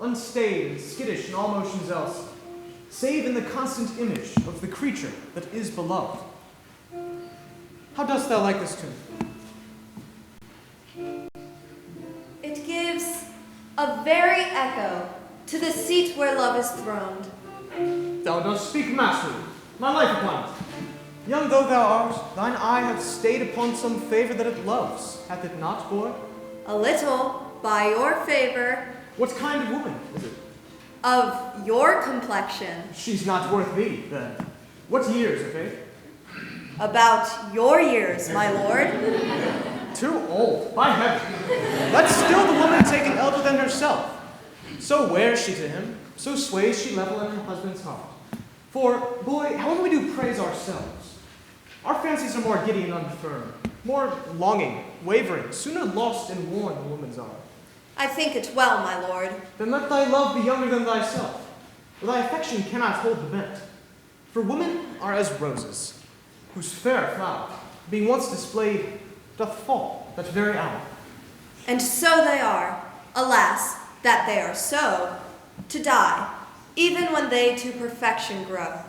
unstayed and skittish in all motions else, save in the constant image of the creature that is beloved. How dost thou like this tune? It gives a very echo to the seat where love is throned. Thou dost speak masterly, my life upon it. Young though thou art, thine eye hath stayed upon some favor that it loves, hath it not, boy? A little, by your favor. What kind of woman is it? Of your complexion. She's not worth thee, then. What years, o' faith? About your years, my lord. Too old, by heaven. Let still the woman take an elder than herself. So wears she to him, so sways she level in her husband's heart. For, boy, however we do praise ourselves, our fancies are more giddy and unfirm, more longing, wavering, sooner lost and worn than woman's are. I think it well, my lord. Then let thy love be younger than thyself, for thy affection cannot hold the bent. For women are as roses, whose fair flower, being once displayed, doth fall that very hour. And so they are, alas, that they are so, to die, even when they to perfection grow.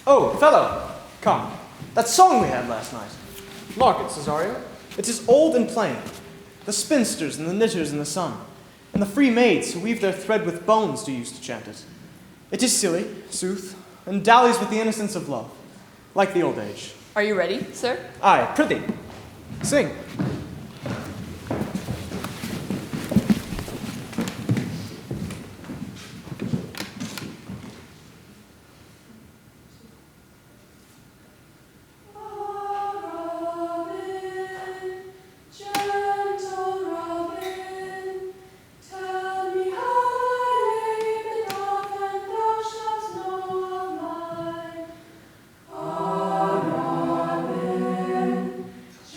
Oh, fellow, come. That song we had last night. Mark it, Cesario. It is old and plain. The spinsters and the knitters in the sun, and the free maids who weave their thread with bones do use to chant it. It is silly, sooth, and dallies with the innocence of love, like the old age. Are you ready, sir? Aye, prithee, sing.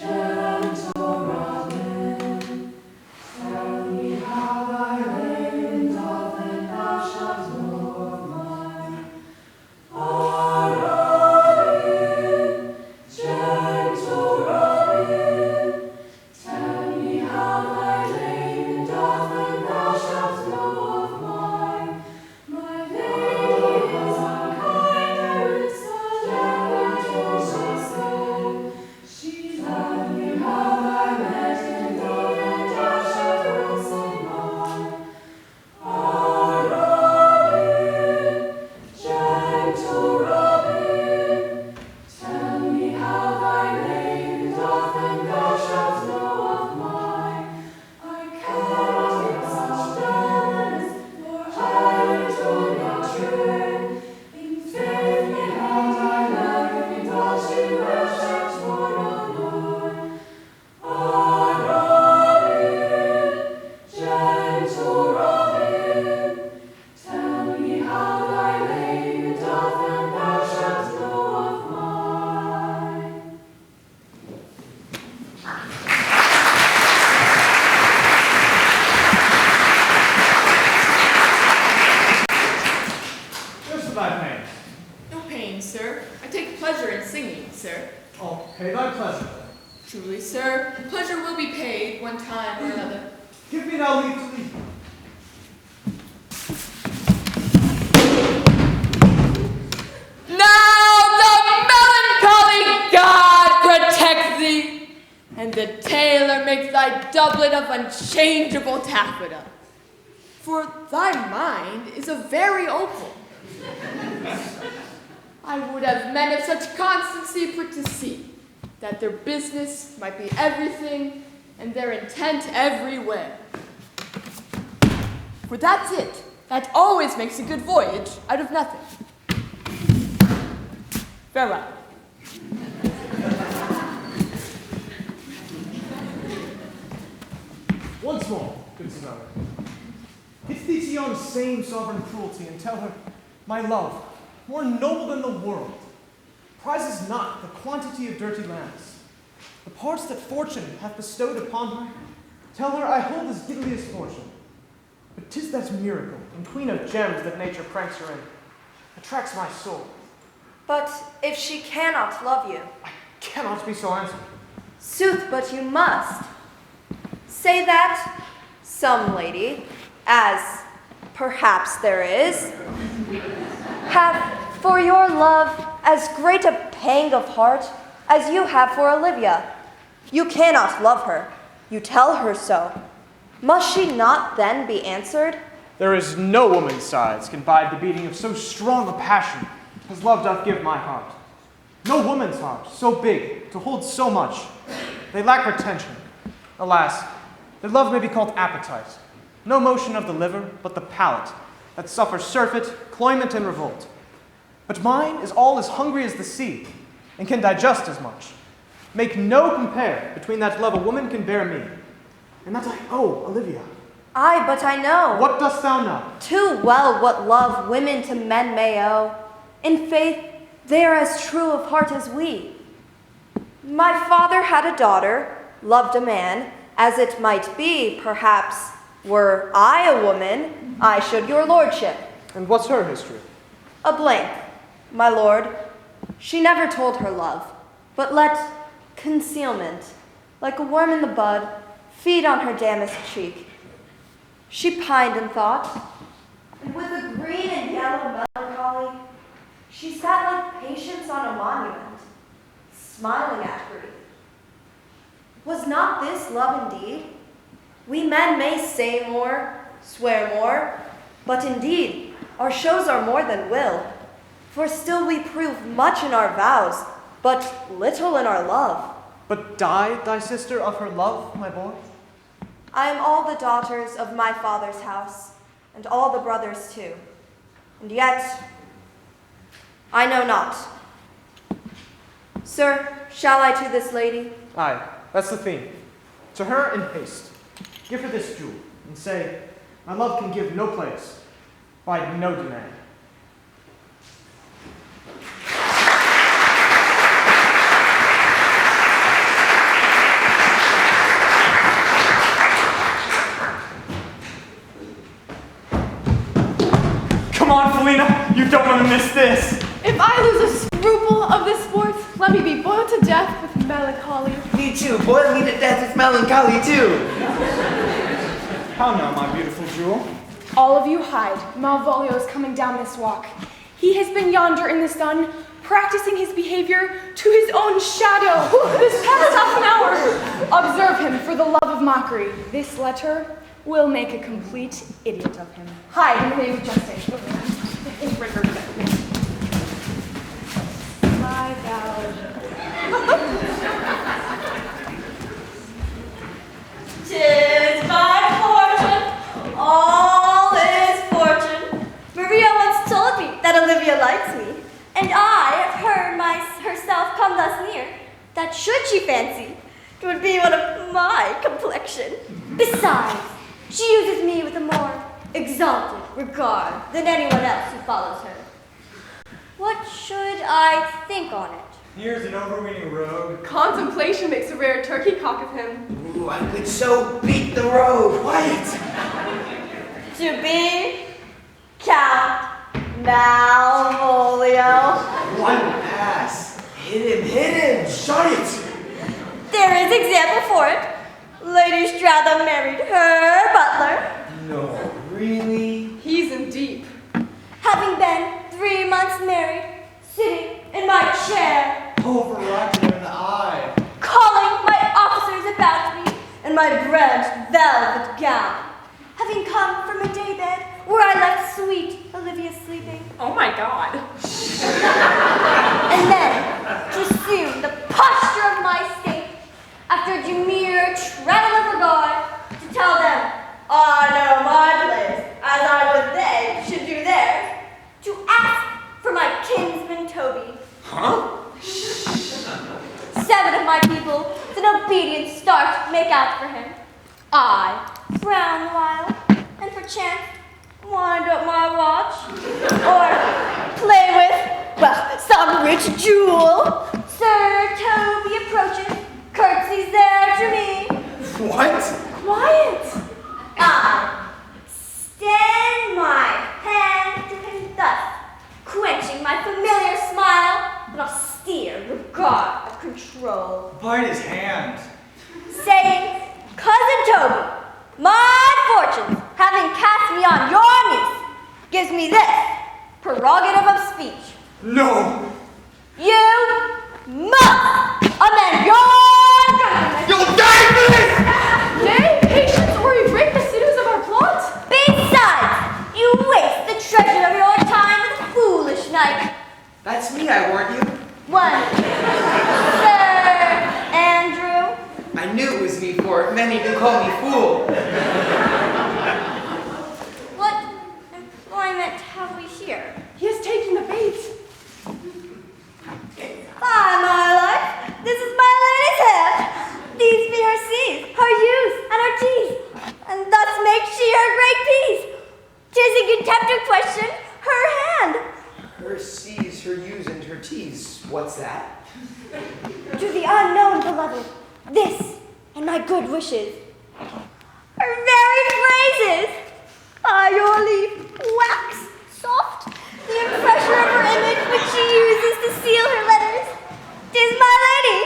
Gentle Truly, sir, pleasure will be paid one time or another. Give me now leave to leave. Now the melancholy God protect thee, and the tailor make thy doublet of unchangeable taffeta. For thy mind is a very opal. I would have men of such constancy put to sea, that their business might be everything, and their intent everywhere. For that's it. That always makes a good voyage out of nothing. Farewell. Once more, good Cesario. Hit thee to yon same sovereign cruelty, and tell her, my love, more noble than the world, prizes not the quantity of dirty lands. The parts that fortune hath bestowed upon her, tell her I hold as giddily fortune. But 'tis that miracle and queen of gems that nature pranks her in, attracts my soul. But if she cannot love you, I cannot be so answered. sooth, but you must. Say that some lady, as perhaps there is, have for your love as great a pang of heart as you have for Olivia. You cannot love her. You tell her so. Must she not then be answered? There is no woman's sides can bide the beating of so strong a passion as love doth give my heart. No woman's heart so big to hold so much. They lack retention. Alas, their love may be called appetite. No motion of the liver, but the palate, that suffers surfeit, cloyment, and revolt. But mine is all as hungry as the sea, and can digest as much. Make no compare between that love a woman can bear me, and that I owe Olivia. Aye, but I know. What dost thou know? Too well what love women to men may owe. In faith, they are as true of heart as we. My father had a daughter, loved a man, as it might be, perhaps, were I a woman, I should your lordship. And what's her history? A blank, my lord. She never told her love, but let concealment, like a worm in the bud, feed on her damask cheek. She pined in thought, and with a green and yellow melancholy, she sat like patience on a monument, smiling at grief. Was not this love indeed? We men may say more, swear more, but indeed our shows are more than will, for still we prove much in our vows, but little in our love. But died thy sister of her love, my boy? I am all the daughters of my father's house, and all the brothers too. And yet, I know not. Sir, shall I to this lady? Aye, that's the theme. To her in haste. Give her this jewel, and say, my love can give no place, by no demand. Come on, Felina, you don't want to miss this. If I lose a scruple of this sport, let me be boiled to death with melancholy. Me too. Boil me to death with melancholy too. How now, my beautiful jewel? All of you hide. Malvolio is coming down this walk. He has been yonder in the sun, practicing his behavior to his own shadow this past half an hour. Observe him for the love of mockery. This letter will make a complete idiot of him. Hide in the name of justice. My God. 'Tis my fortune, all is fortune. Maria once told me that Olivia likes me, and I have heard herself come thus near, that should she fancy, it would be one of my complexion. Besides, she uses me with a more exalted regard than anyone else who follows her. What should I think on it? Here's an overweening rogue. Contemplation makes a rare turkey cock of him. Ooh, I could so beat the road. Quiet. To be Count Malvolio. One ass. Hit him. Shut it. There is his example for it. Lady Stratha married her butler. No, really? He's in deep. Having been 3 months married, sitting in my chair, Overacted in the eye. calling my officers about me in my branch velvet gown. Having come from a daybed where I left sweet Olivia sleeping. Oh my God. And then to assume the posture of my state after a demure travel of regard to tell them I know my place as I would they should do theirs, to ask for my kinsman Toby. Huh? 7 of my people with an obedient start make out for him. I frown the while, and perchance wind up my watch, or play with, well, some rich jewel. Sir Toby approaches, curtsies there to me. What? Quiet! I extend my hand to him thus, quenching my familiar smile and austere regard of control, Bite his hand. saying, Cousin Toby, my fortunes, having cast me on your niece, gives me this prerogative of speech. No. You must amend your drunkenness. You'll die for this! Nay, patience, or you break the sinews of our plot. Besides, you waste the treasure of your time with a foolish knight. That's me, I warn you. One, Sir Andrew. I knew it was me, for many do call me fool. What employment have we here? He has taken the bait. By my life, this is my lady's hand. These be her C's, her U's, and her T's, and thus makes she her great P's. 'Tis a contemptive question, her hand. Her C's, her U's, and her T's. What's that? To the unknown beloved, this and my good wishes. Her very phrases, by your leave, wax soft, the impression of her image which she uses to seal her letters. 'Tis my lady.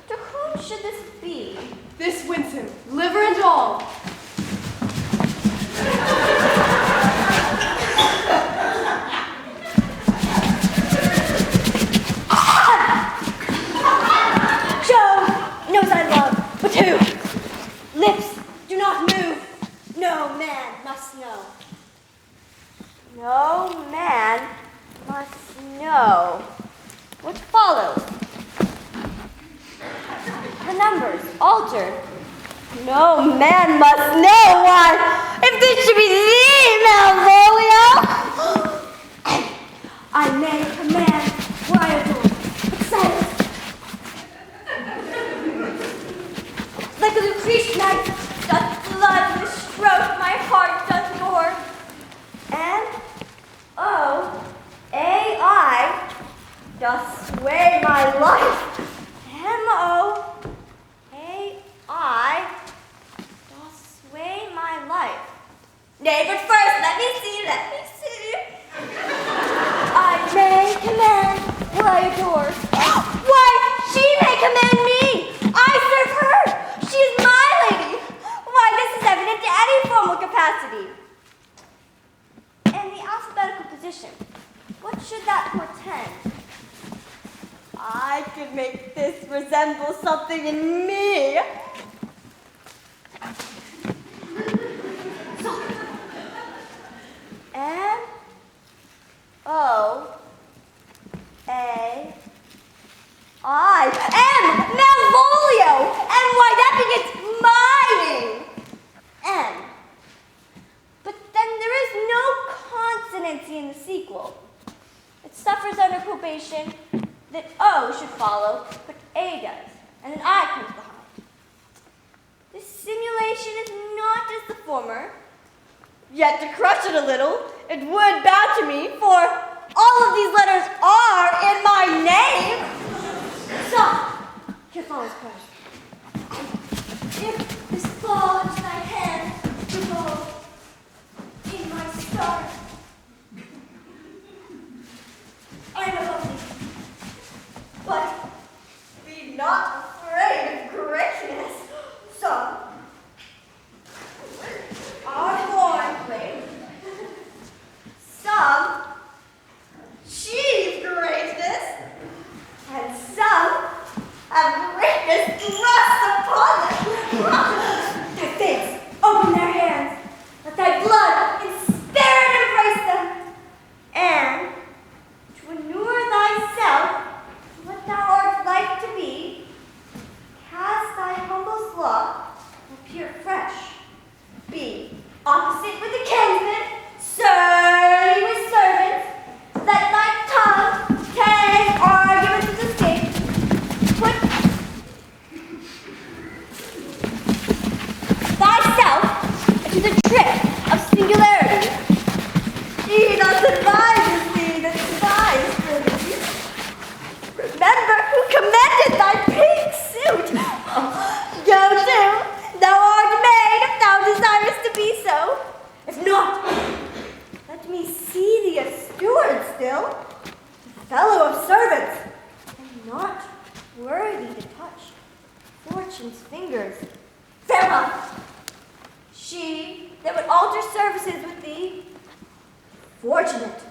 To whom should this be? This wins him, liver and all. Joe knows I love, but who? Lips do not move. No man must know. No man must know. What follows? The numbers altered. No man must know why. If this should be thee, Malvolio, I may command where I adore, but silence. Like a Lucrece knight doth blood with a stroke my heart doth gore. M-O-A-I doth sway my life. M-O-A-I doth sway my life. Nay, but first, let me see. I may command what I adore. Why, she may command me. I serve her. She is my lady. Why, this is evident to any formal capacity. And the alphabetical position, what should that portend? I could make this resemble something in me. M-O-A-I. M! Malvolio! And why, that begins my name. M. But then there is no consonancy in the sequel. It suffers under probation that O should follow, but A does, and then I comes behind. This simulation is not as the former, yet to crush it a little, it would bow to me, for all of these letters are in my name. So, here follows Christ. If this fall into thy hand, to go in my star, I know lovely, but be not afraid of grace. Go to, thou art made if thou desirest to be so. If not, let me see thee a steward still, a fellow of servants, and not worthy to touch fortune's fingers. Farewell. She that would alter services with thee, fortunate,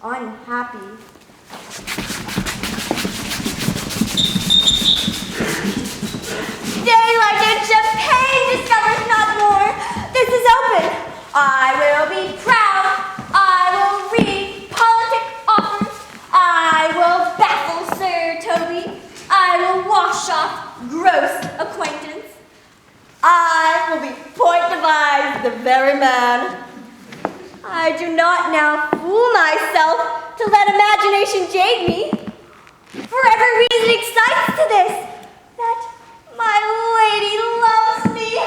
unhappy. Daylight and champagne discovers not more. This is open. I will be proud. I will read politic offers. I will baffle Sir Toby. I will wash off gross acquaintance. I will be point devised the very man. I do not now fool myself to let imagination jade me. For every reason excites to this, that my lady loves me.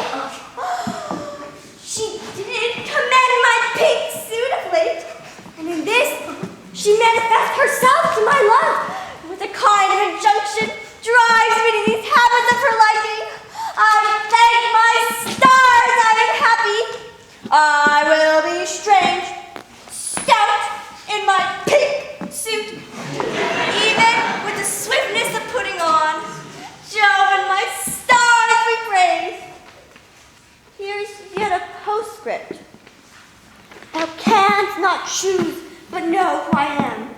She did commend my pink suit of late, and in this she manifests herself to my love, and with a kind of injunction drives me to these habits of her liking. I thank my stars I am happy. I will be strange, stout in my pink suit, even with the swiftness of putting on. Jove and my stars we praise. Here's yet a postscript. Thou canst not choose but know who I am.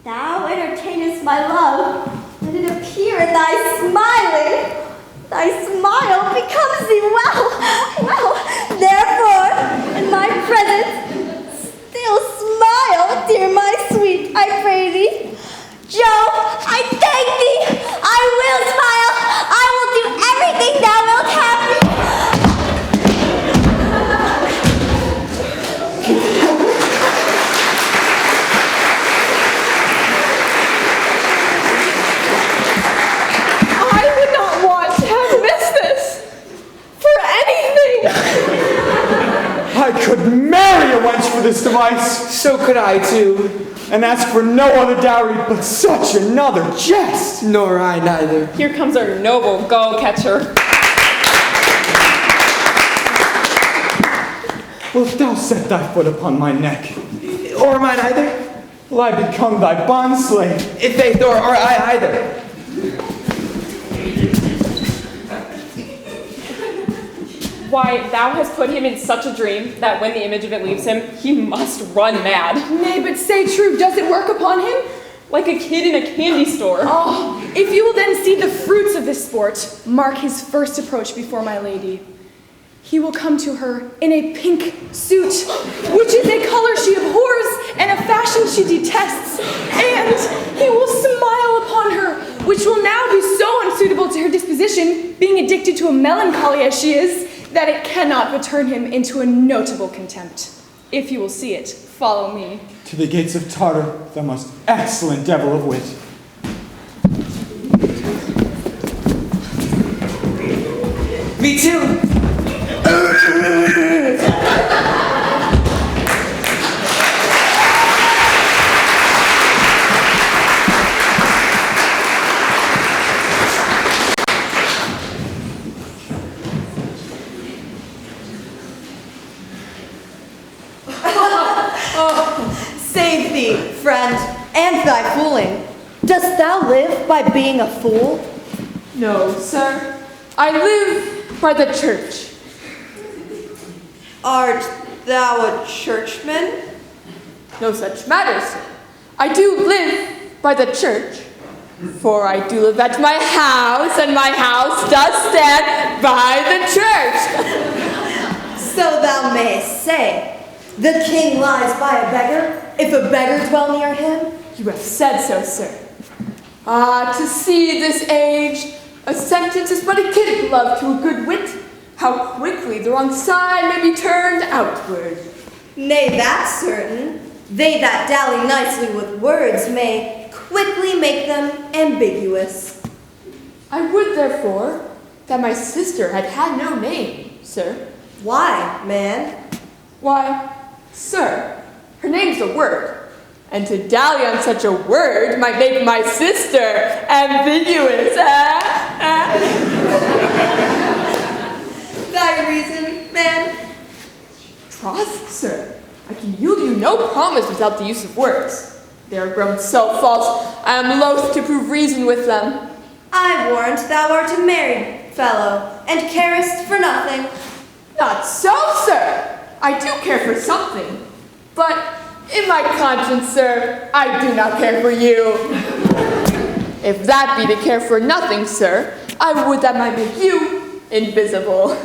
Thou entertainest my love, let it appear in thy smiling. Thy smile becomes thee well. Therefore, in my presence, still smile, dear my sweet, I pray thee. Jove, I thank thee. I will smile. I will do everything thou wilt have me. I would not want to have missed this for anything. I could marry a wench for this device. So could I too. And ask for no other dowry but such another jest. Nor I neither. Here comes our noble gull-catcher. Wilt thou set thy foot upon my neck? Or mine either? Will I become thy bondslave? If faith or I either. Why, thou hast put him in such a dream that when the image of it leaves him, he must run mad. Nay, but say true, does it work upon him? Like a kid in a candy store. Oh, if you will then see the fruits of this sport, mark his first approach before my lady. He will come to her in a pink suit, which is a color she abhors and a fashion she detests. And he will smile upon her, which will now be so unsuitable to her disposition, being addicted to a melancholy as she is, that it cannot but turn him into a notable contempt. If you will see it, follow me. To the gates of Tartar, thou most excellent devil of wit. Me too. Save thee, friend, and thy fooling. Dost thou live by being a fool? No, sir. I live by the church. Art thou a churchman? No such matter, sir. I do live by the church, for I do live at my house, and my house does stand by the church. So thou mayest say, the king lies by a beggar, if a beggar dwell near him? You have said so, sir. Ah, to see this age, a sentence is but a kid glove to a good wit. How quickly the wrong side may be turned outward. Nay, that's certain. They that dally nicely with words may quickly make them ambiguous. I would, therefore, that my sister had had no name, sir. Why, man? Why, sir, her name's a word, and to dally on such a word might make my sister ambiguous. Troth, sir, I can yield you no promise without the use of words. They are grown so false, I am loath to prove reason with them. I warrant thou art a married fellow, and carest for nothing. Not so, sir. I do care for something. But in my conscience, sir, I do not care for you. If that be to care for nothing, sir, I would that might make you invisible.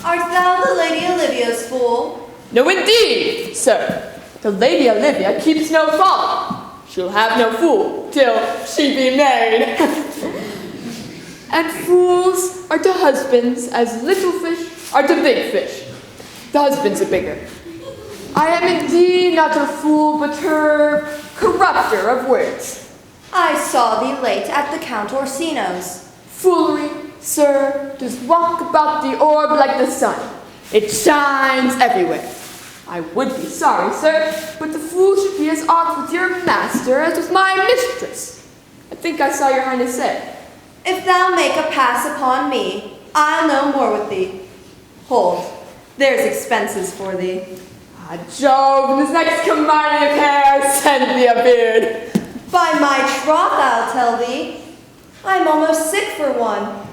Art thou the Lady Olivia's fool? No, indeed, sir. The Lady Olivia keeps no folly. She'll have no fool till she be married. And fools are to husbands as little fish are to big fish. The husband's a bigger. I am indeed not a fool, but her corrupter of words. I saw thee late at the Count Orsino's. Foolery, sir, does walk about the orb like the sun. It shines everywhere. I would be sorry, sir, but the fool should be as oft with your master as with my mistress. I think I saw your highness say. If thou make a pass upon me, I'll no more with thee. Hold, there's expenses for thee. Ah, Jove, this next combining of hair, send me a beard. By my troth, I'll tell thee, I'm almost sick for one.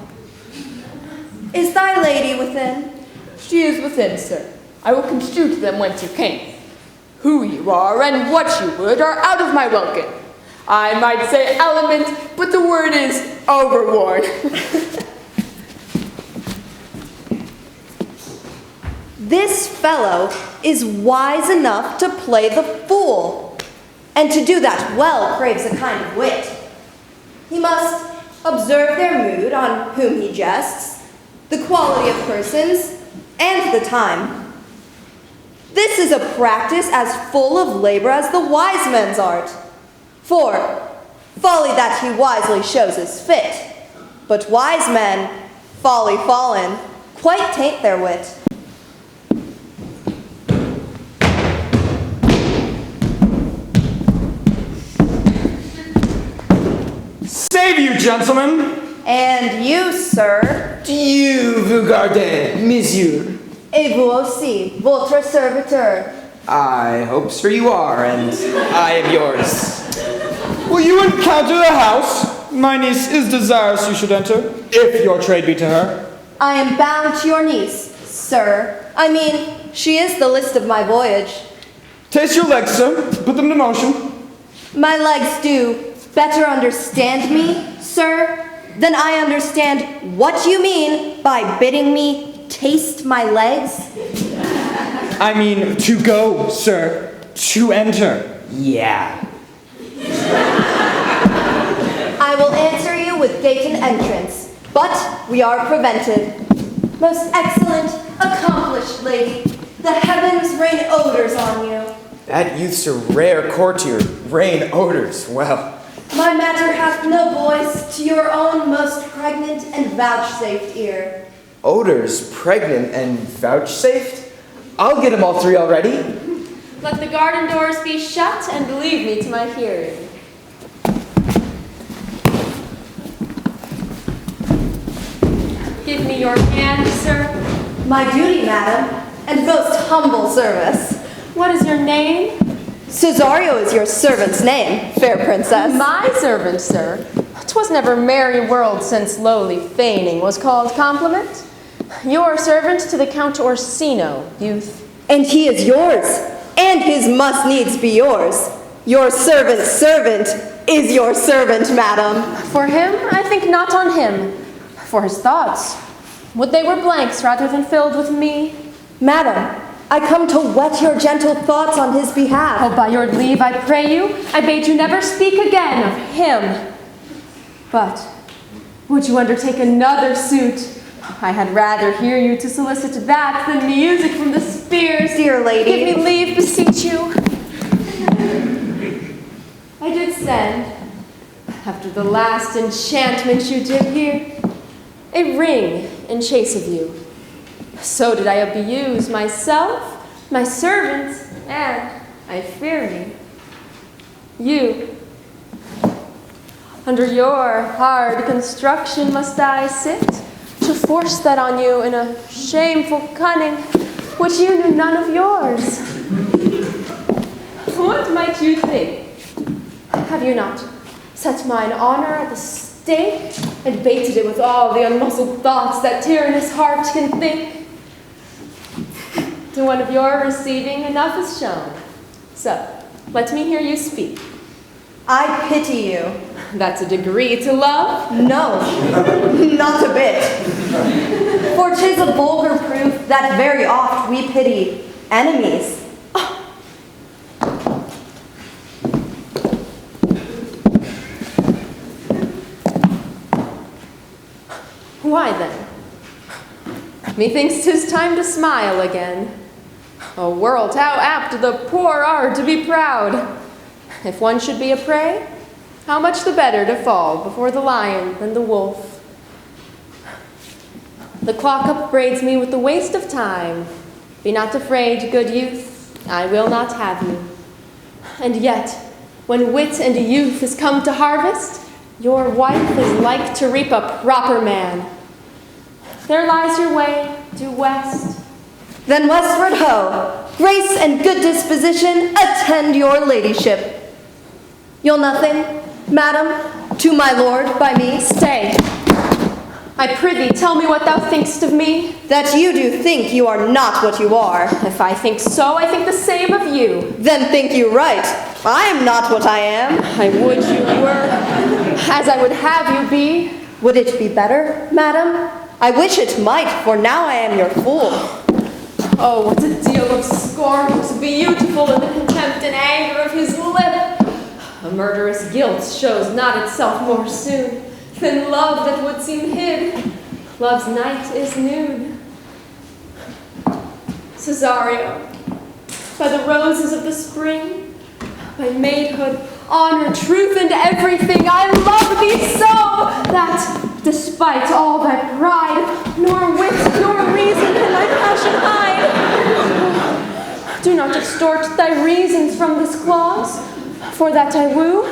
Is thy lady within? She is within, sir. I will construe to them whence you came. Who you are and what you would are out of my welkin. I might say element, but the word is overworn. This fellow is wise enough to play the fool, and to do that well craves a kind of wit. He must observe their mood on whom he jests, the quality of persons, and the time. This is a practice as full of labor as the wise man's art. For folly that he wisely shows is fit, but wise men, folly fallen, quite taint their wit. Save you, gentlemen! And you, sir. You, vous gardez, monsieur. Et vous aussi, votre serviteur. I hope so you are, and I am yours. Will you encounter the house? My niece is desirous you should enter, if your trade be to her. I am bound to your niece, sir. I mean, she is the list of my voyage. Taste your legs, sir. Put them to motion. My legs do better understand me, sir, than I understand what you mean by bidding me taste my legs. I mean, to go, sir. To enter. Yeah. I will answer you with gate and entrance, but we are prevented. Most excellent, accomplished lady, the heavens rain odors on you. That youth's a rare courtier. Rain odors. Well. My matter hath no voice to your own most pregnant and vouchsafed ear. Odors, pregnant, and vouchsafed? I'll get them all three already. Let the garden doors be shut and leave me to my hearing. Give me your hand, sir. My duty, madam, and most humble service. What is your name? Cesario is your servant's name, fair princess. My servant, sir. 'Twas never merry world since lowly feigning was called compliment. Your servant to the Count Orsino, youth. And he is yours, and his must needs be yours. Your servant's servant is your servant, madam. For him, I think not on him. For his thoughts, would they were blanks rather than filled with me? Madam, I come to whet your gentle thoughts on his behalf. Oh, by your leave, I pray you, I bade you never speak again of him. But would you undertake another suit? I had rather hear you to solicit that than music from the spears. Dear lady. Give me leave, beseech you. I did send, after the last enchantment you did here, a ring in chase of you. So did I abuse myself, my servants, and, I fear me, you. Under your hard construction must I sit, to force that on you in a shameful cunning, which you knew none of yours. What might you think? Have you not set mine honor at the stake and baited it with all the unmuscled thoughts that tyrannous heart can think? To one of your receiving enough is shown. So, let me hear you speak. I pity you. That's a degree to love? No, not a bit. For 'tis a vulgar proof that very oft we pity enemies. Why then? Methinks 'tis time to smile again. O world, how apt the poor are to be proud! If one should be a prey, how much the better to fall before the lion than the wolf. The clock upbraids me with the waste of time. Be not afraid, good youth, I will not have you. And yet, when wit and youth is come to harvest, your wife is like to reap a proper man. There lies your way, due west. Then westward ho! Grace and good disposition attend your ladyship. You'll nothing, madam, to my lord by me? Stay. I prithee, tell me what thou think'st of me. That you do think you are not what you are. If I think so, I think the same of you. Then think you right. I am not what I am. I would you were, as I would have you be. Would it be better, madam? I wish it might, for now I am your fool. Oh, what a deal of scorn was beautiful in the contempt and anger of his lip. A murderous guilt shows not itself more soon than love that would seem hid. Love's night is noon. Cesario, by the roses of the spring, by maidhood, honor, truth, and everything, I love thee so that, despite all thy pride, nor wit nor reason can thy passion hide. Do not extort thy reasons from this clause, for that I woo,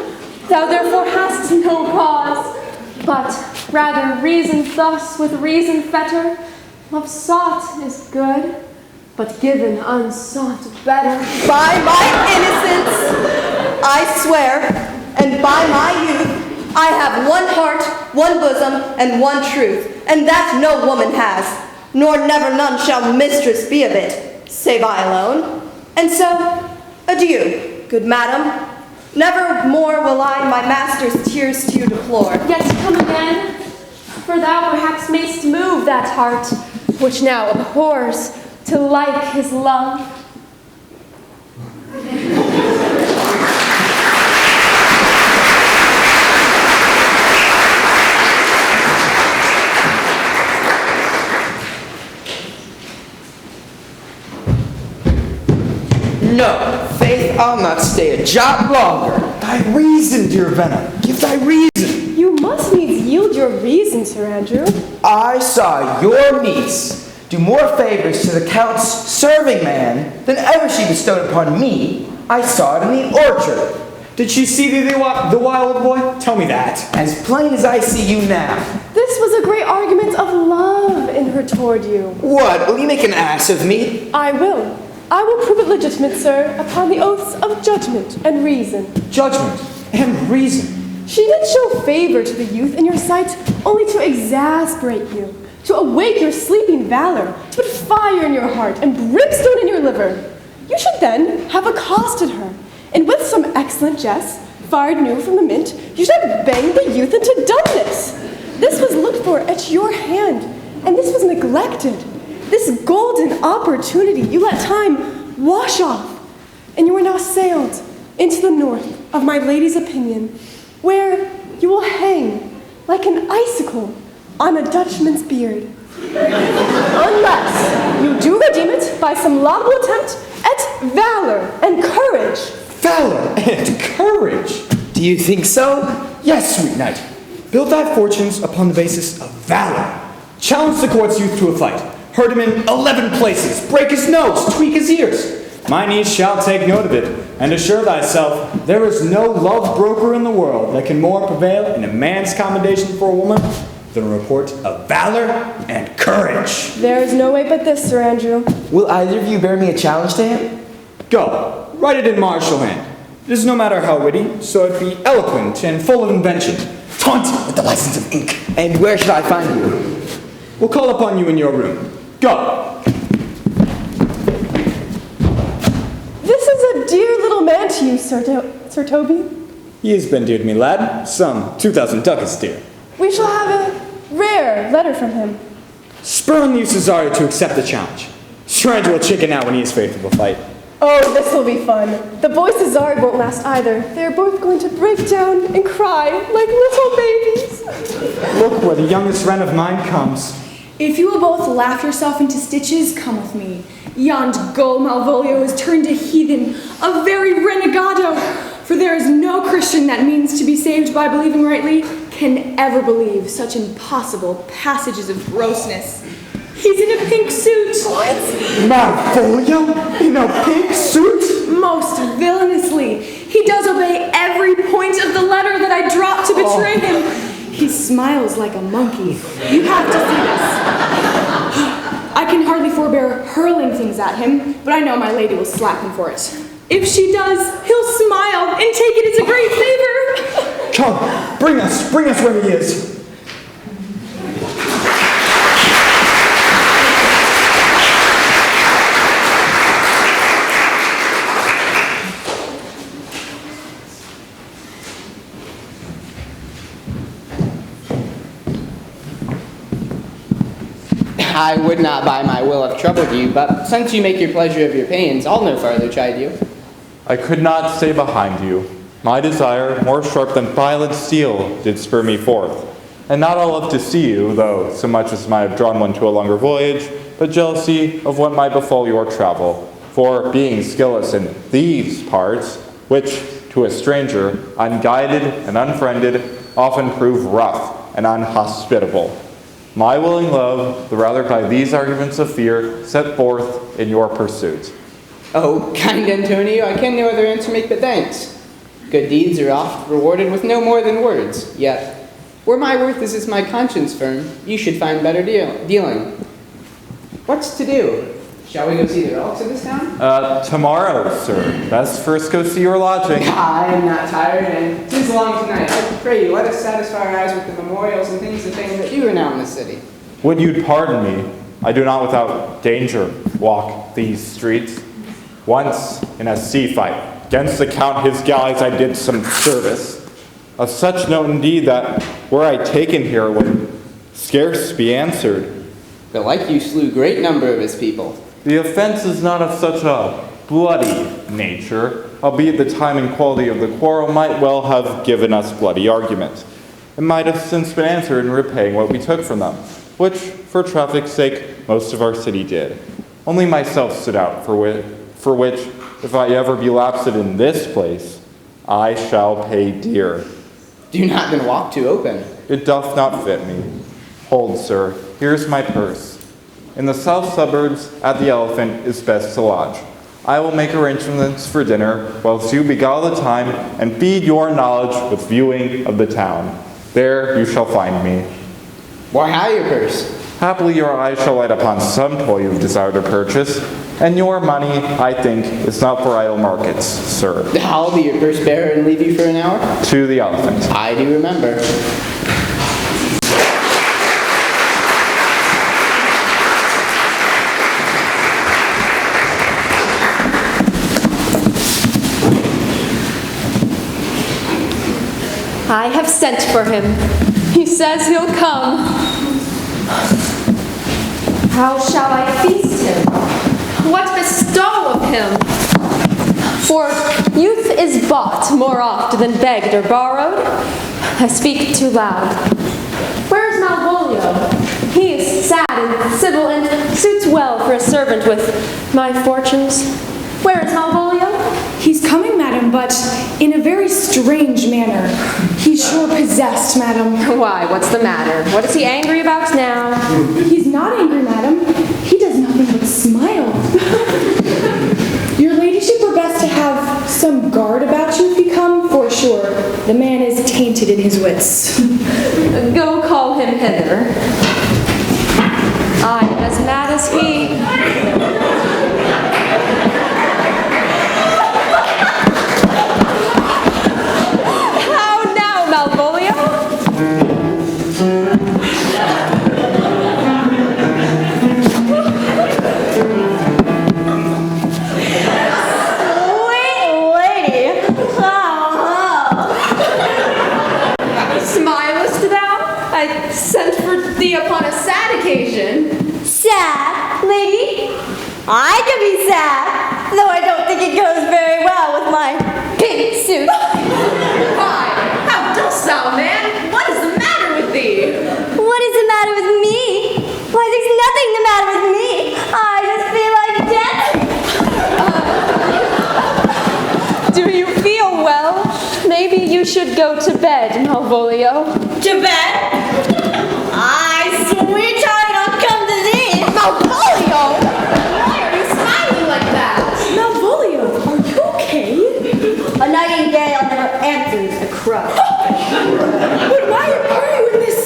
thou therefore hast no cause. But rather reason thus with reason fetter, love sought is good, but given unsought better. By my innocence, I swear, and by my youth, I have one heart, one bosom, and one truth, and that no woman has, nor never none shall mistress be of it, save I alone. And so, adieu, good madam. Never more will I my master's tears to you deplore. Yet come again, for thou perhaps mayst move that heart, which now abhors, to like his love. No, faith, I'll not stay a jot longer. Thy reason, dear Venna. Give thy reason. You must needs yield your reason, Sir Andrew. I saw your niece do more favors to the Count's serving man than ever she bestowed upon me. I saw it in the orchard. Did she see thee the while, old boy? Tell me that. As plain as I see you now. This was a great argument of love in her toward you. What, will you make an ass of me? I will. I will prove it legitimate, sir, upon the oaths of judgment and reason. Judgment and reason. She did show favor to the youth in your sight only to exasperate you, to awake your sleeping valor, to put fire in your heart and brimstone in your liver. You should then have accosted her, and with some excellent jest, fired new from the mint, you should have banged the youth into dumbness. This was looked for at your hand, and this was neglected. This golden opportunity you let time wash off, and you are now sailed into the north of my lady's opinion, where you will hang like an icicle on a Dutchman's beard. Unless you do redeem it by some laudable attempt at valor and courage. Valor and courage. Do you think so? Yes, sweet knight. Build thy fortunes upon the basis of valor. Challenge the court's youth to a fight. Hurt him in 11 places. Break his nose. Tweak his ears. My niece shall take note of it, and assure thyself there is no love broker in the world that can more prevail in a man's commendation for a woman The report of valor and courage. There is no way but this, Sir Andrew. Will either of you bear me a challenge to him? Go, write it in martial hand. It is no matter how witty, so it be eloquent and full of invention. Taunt with the license of ink. And where should I find you? We'll call upon you in your room. Go. This is a dear little man to you, Sir Toby. He has been dear to me, lad. Some 2,000 ducats dear. We shall have a rare letter from him. Spur on you, Cesario, to accept the challenge. Stranger will chicken out when he is faithful to fight. Oh, this will be fun. The boy Cesario won't last either. They're both going to break down and cry like little babies. Look where the youngest wren of mine comes. If you will both laugh yourself into stitches, come with me. Yond gull Malvolio is turned a heathen, a very renegado. For there is no Christian that means to be saved by believing rightly can ever believe such impossible passages of grossness. He's in a pink suit. What? Malvolio? In a pink suit? Most villainously. He does obey every point of the letter that I dropped to betray him. He smiles like a monkey. You have to see this. I can hardly forbear hurling things at him, but I know my lady will slap him for it. If she does, he'll smile and take it as a great favor. Come, bring us where he is. I would not by my will have troubled you, but since you make your pleasure of your pains, I'll no farther chide you. I could not stay behind you. My desire, more sharp than violent steel, did spur me forth. And not all love to see you, though so much as might have drawn one to a longer voyage, but jealousy of what might befall your travel. For being skilless in these parts, which to a stranger, unguided and unfriended, often prove rough and unhospitable. My willing love, the rather by these arguments of fear, set forth in your pursuit. Oh, kind Antonio, I can no other answer make but thanks. Good deeds are oft rewarded with no more than words, yet, where my worth is my conscience firm, you should find better dealing. What's to do? Shall we go see the relics of this town? Tomorrow, sir. Best first go see your lodging. I am not tired, and 'tis long tonight. I pray you, let us satisfy our eyes with the memorials and things of fame that do renown the city. Would you'd pardon me, I do not without danger walk these streets. Once, in a sea fight, against the Count his galleys I did some service. Of such note indeed that, were I taken here, would scarce be answered. Belike you slew great number of his people. The offense is not of such a bloody nature, albeit the time and quality of the quarrel might well have given us bloody argument. It might have since been answered in repaying what we took from them, which, for traffic's sake, most of our city did. Only myself stood out, for which, if I ever be lapsed in this place, I shall pay dear. Do not then walk too open. It doth not fit me. Hold, sir, here's my purse. In the south suburbs, at the Elephant, is best to lodge. I will make arrangements for dinner, whilst you beguile the time and feed your knowledge with viewing of the town. There you shall find me. Why high your purse? Happily your eyes shall light upon some toy you've desired to purchase, and your money, I think, is not for idle markets, sir. I'll be your purse bearer and leave you for an hour? To the Elephant. I do remember. I have sent for him. He says he'll come. How shall I feast him? What bestow of him? For youth is bought more oft than begged or borrowed. I speak too loud. Where is Malvolio? He is sad and civil and suits well for a servant with my fortunes. Where is Malvolio? He's coming, madam, but in a very strange manner. He's sure possessed, madam. Why, what's the matter? What is he angry about now? He's not angry, madam. He does nothing but smile. Your ladyship were best to have some guard about you if you come, for sure. The man is tainted in his wits. Go call him him hither. I'm as mad as he. How now, Malvolio? Sweet lady. Smilest thou? I sent for thee upon a sad occasion. Sad, lady? I can be sad, though I don't think it goes very well with my pink suit. Why, how dost thou, man? What is the matter with thee? What is the matter with me? Why, there's nothing the matter with me. I just feel like death. Do you feel well? Maybe you should go to bed, Malvolio. To bed? I sweetheart, I'll come to thee. Malvolio! Why are you smiling like that? Malvolio, are you okay? A nightingale never answers a crow. But why are you in this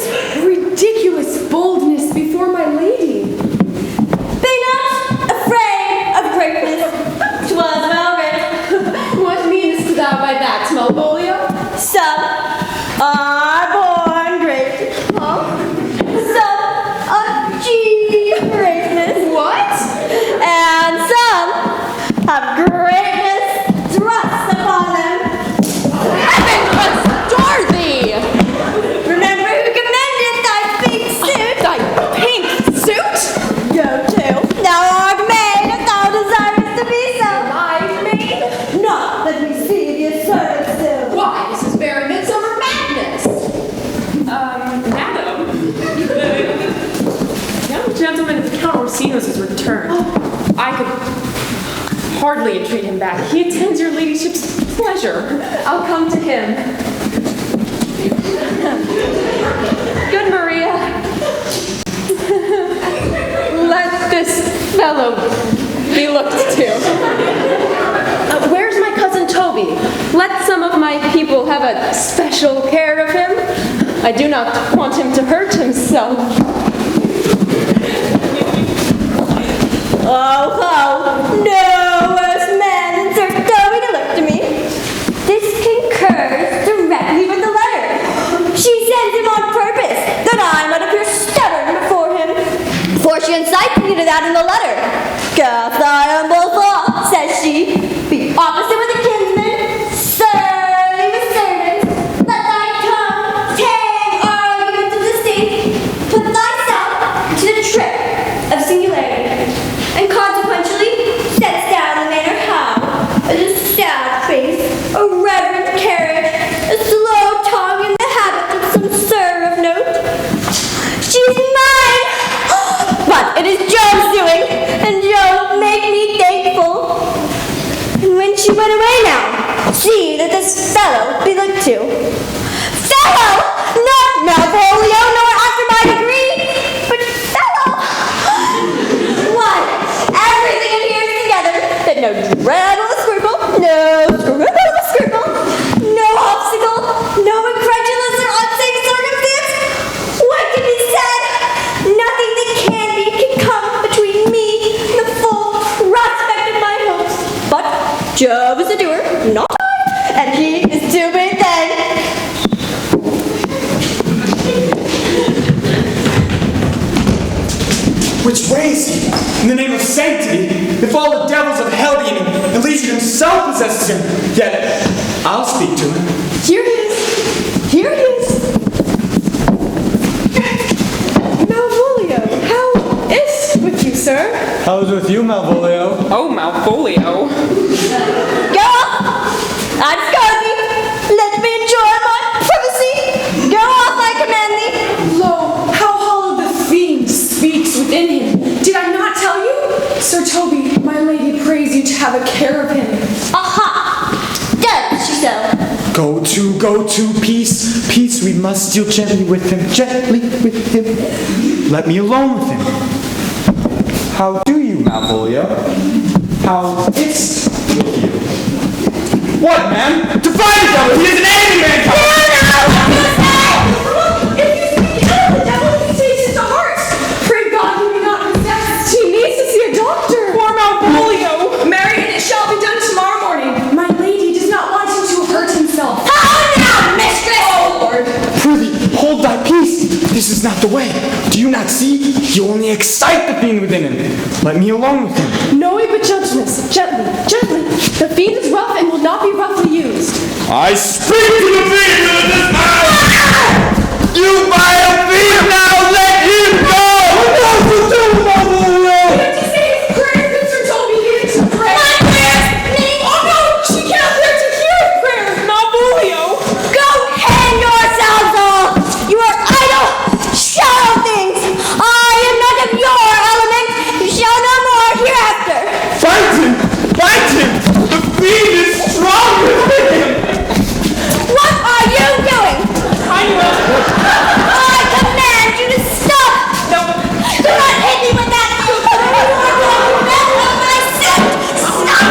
ridiculous boldness before my lady? Be not afraid of greatness. 'Twas well written. What meanest thou by that, Malvolio? Some are born great. Some achieve greatness. What? And some have greatness thrust upon them. Heaven restore thee! Remember who commended thy pink suit. Thy pink suit? Go to. Thou art made if thou desirest to be so. I made? Not let me see the servant still. Why, this is very midsummer madness. Madam, the young gentleman of Count Orsino's has returned. I could hardly entreat him back. He attends your ladyship's pleasure. I'll come to him. Good Maria. Let this fellow be looked to. Where's my cousin Toby? Let some of my people have a special care of him. I do not want him to hurt himself. Oh, no worse man than Sir Toby to look to me. This concurs directly with the letter. She sends him on purpose, that I might appear stubborn before him. For she incites me to that in the letter. Cast thy humble thought, says she, be opposite with a kinsman, surly with servants, let thy tongue tang arguments of the state, put thyself to the trick of singularity, and consequently sets down the manner how, as a sad face, a reverent carriage, a slow tongue, and the habit of some sir of note. She's mine! But it is Joe's doing, and Joe make me thankful. And when she went away now, see that this fellow be looked to. Fellow! Not Malvolio, nor after my degree, but fellow! What? Everything adheres together, that no dread of a scruple, no scruple of a scruple, no obstacle, no incredulous or unsafe circumstance. What can be said? Nothing that can be can come between me and the full prospect of my hopes. But Job is a doer, not I, and he is to be thanked. Which way is he? In the name of sanctity, if all the devils of Hellion and Legion himself possesses him, yet I'll speak to him. Here he is. Here he is. Malvolio, how is with you, sir? How's with you, Malvolio? Oh, Malvolio. Go off! I'm Scarby. Let me enjoy my privacy. Go off, I command thee. Lo, how hollow the fiend speaks within him. Did I not tell you? Sir Toby, my lady prays you to have a care of him. Aha! Does she so? Go to, peace. Peace, we must deal gently with him, Let me alone with him. How do you, Malvolio? How is with you? What, man? To find the devil! He is an enemy, man! If you speak ill of the devil, only excite the fiend within him. Let me alone with him. No way but gentleness. Gently, gently. The fiend is rough and will not be roughly used. I speak to the fiend with this power! You vile fiend, now let him go! What to do, Malvolio? You have to say his prayers. Mr. told me he needed to pray. My prayers! Oh no, she can't bear to hear his prayers, Malvolio. Go hang yourselves all! You are idle, shallow things! I am not of your element! You shall no more hereafter! Fight him! Fight him! The fiend is stronger than him! What are you doing? I command you to stop! No. Do not hit me with that! You are going to mess up my scent! Stop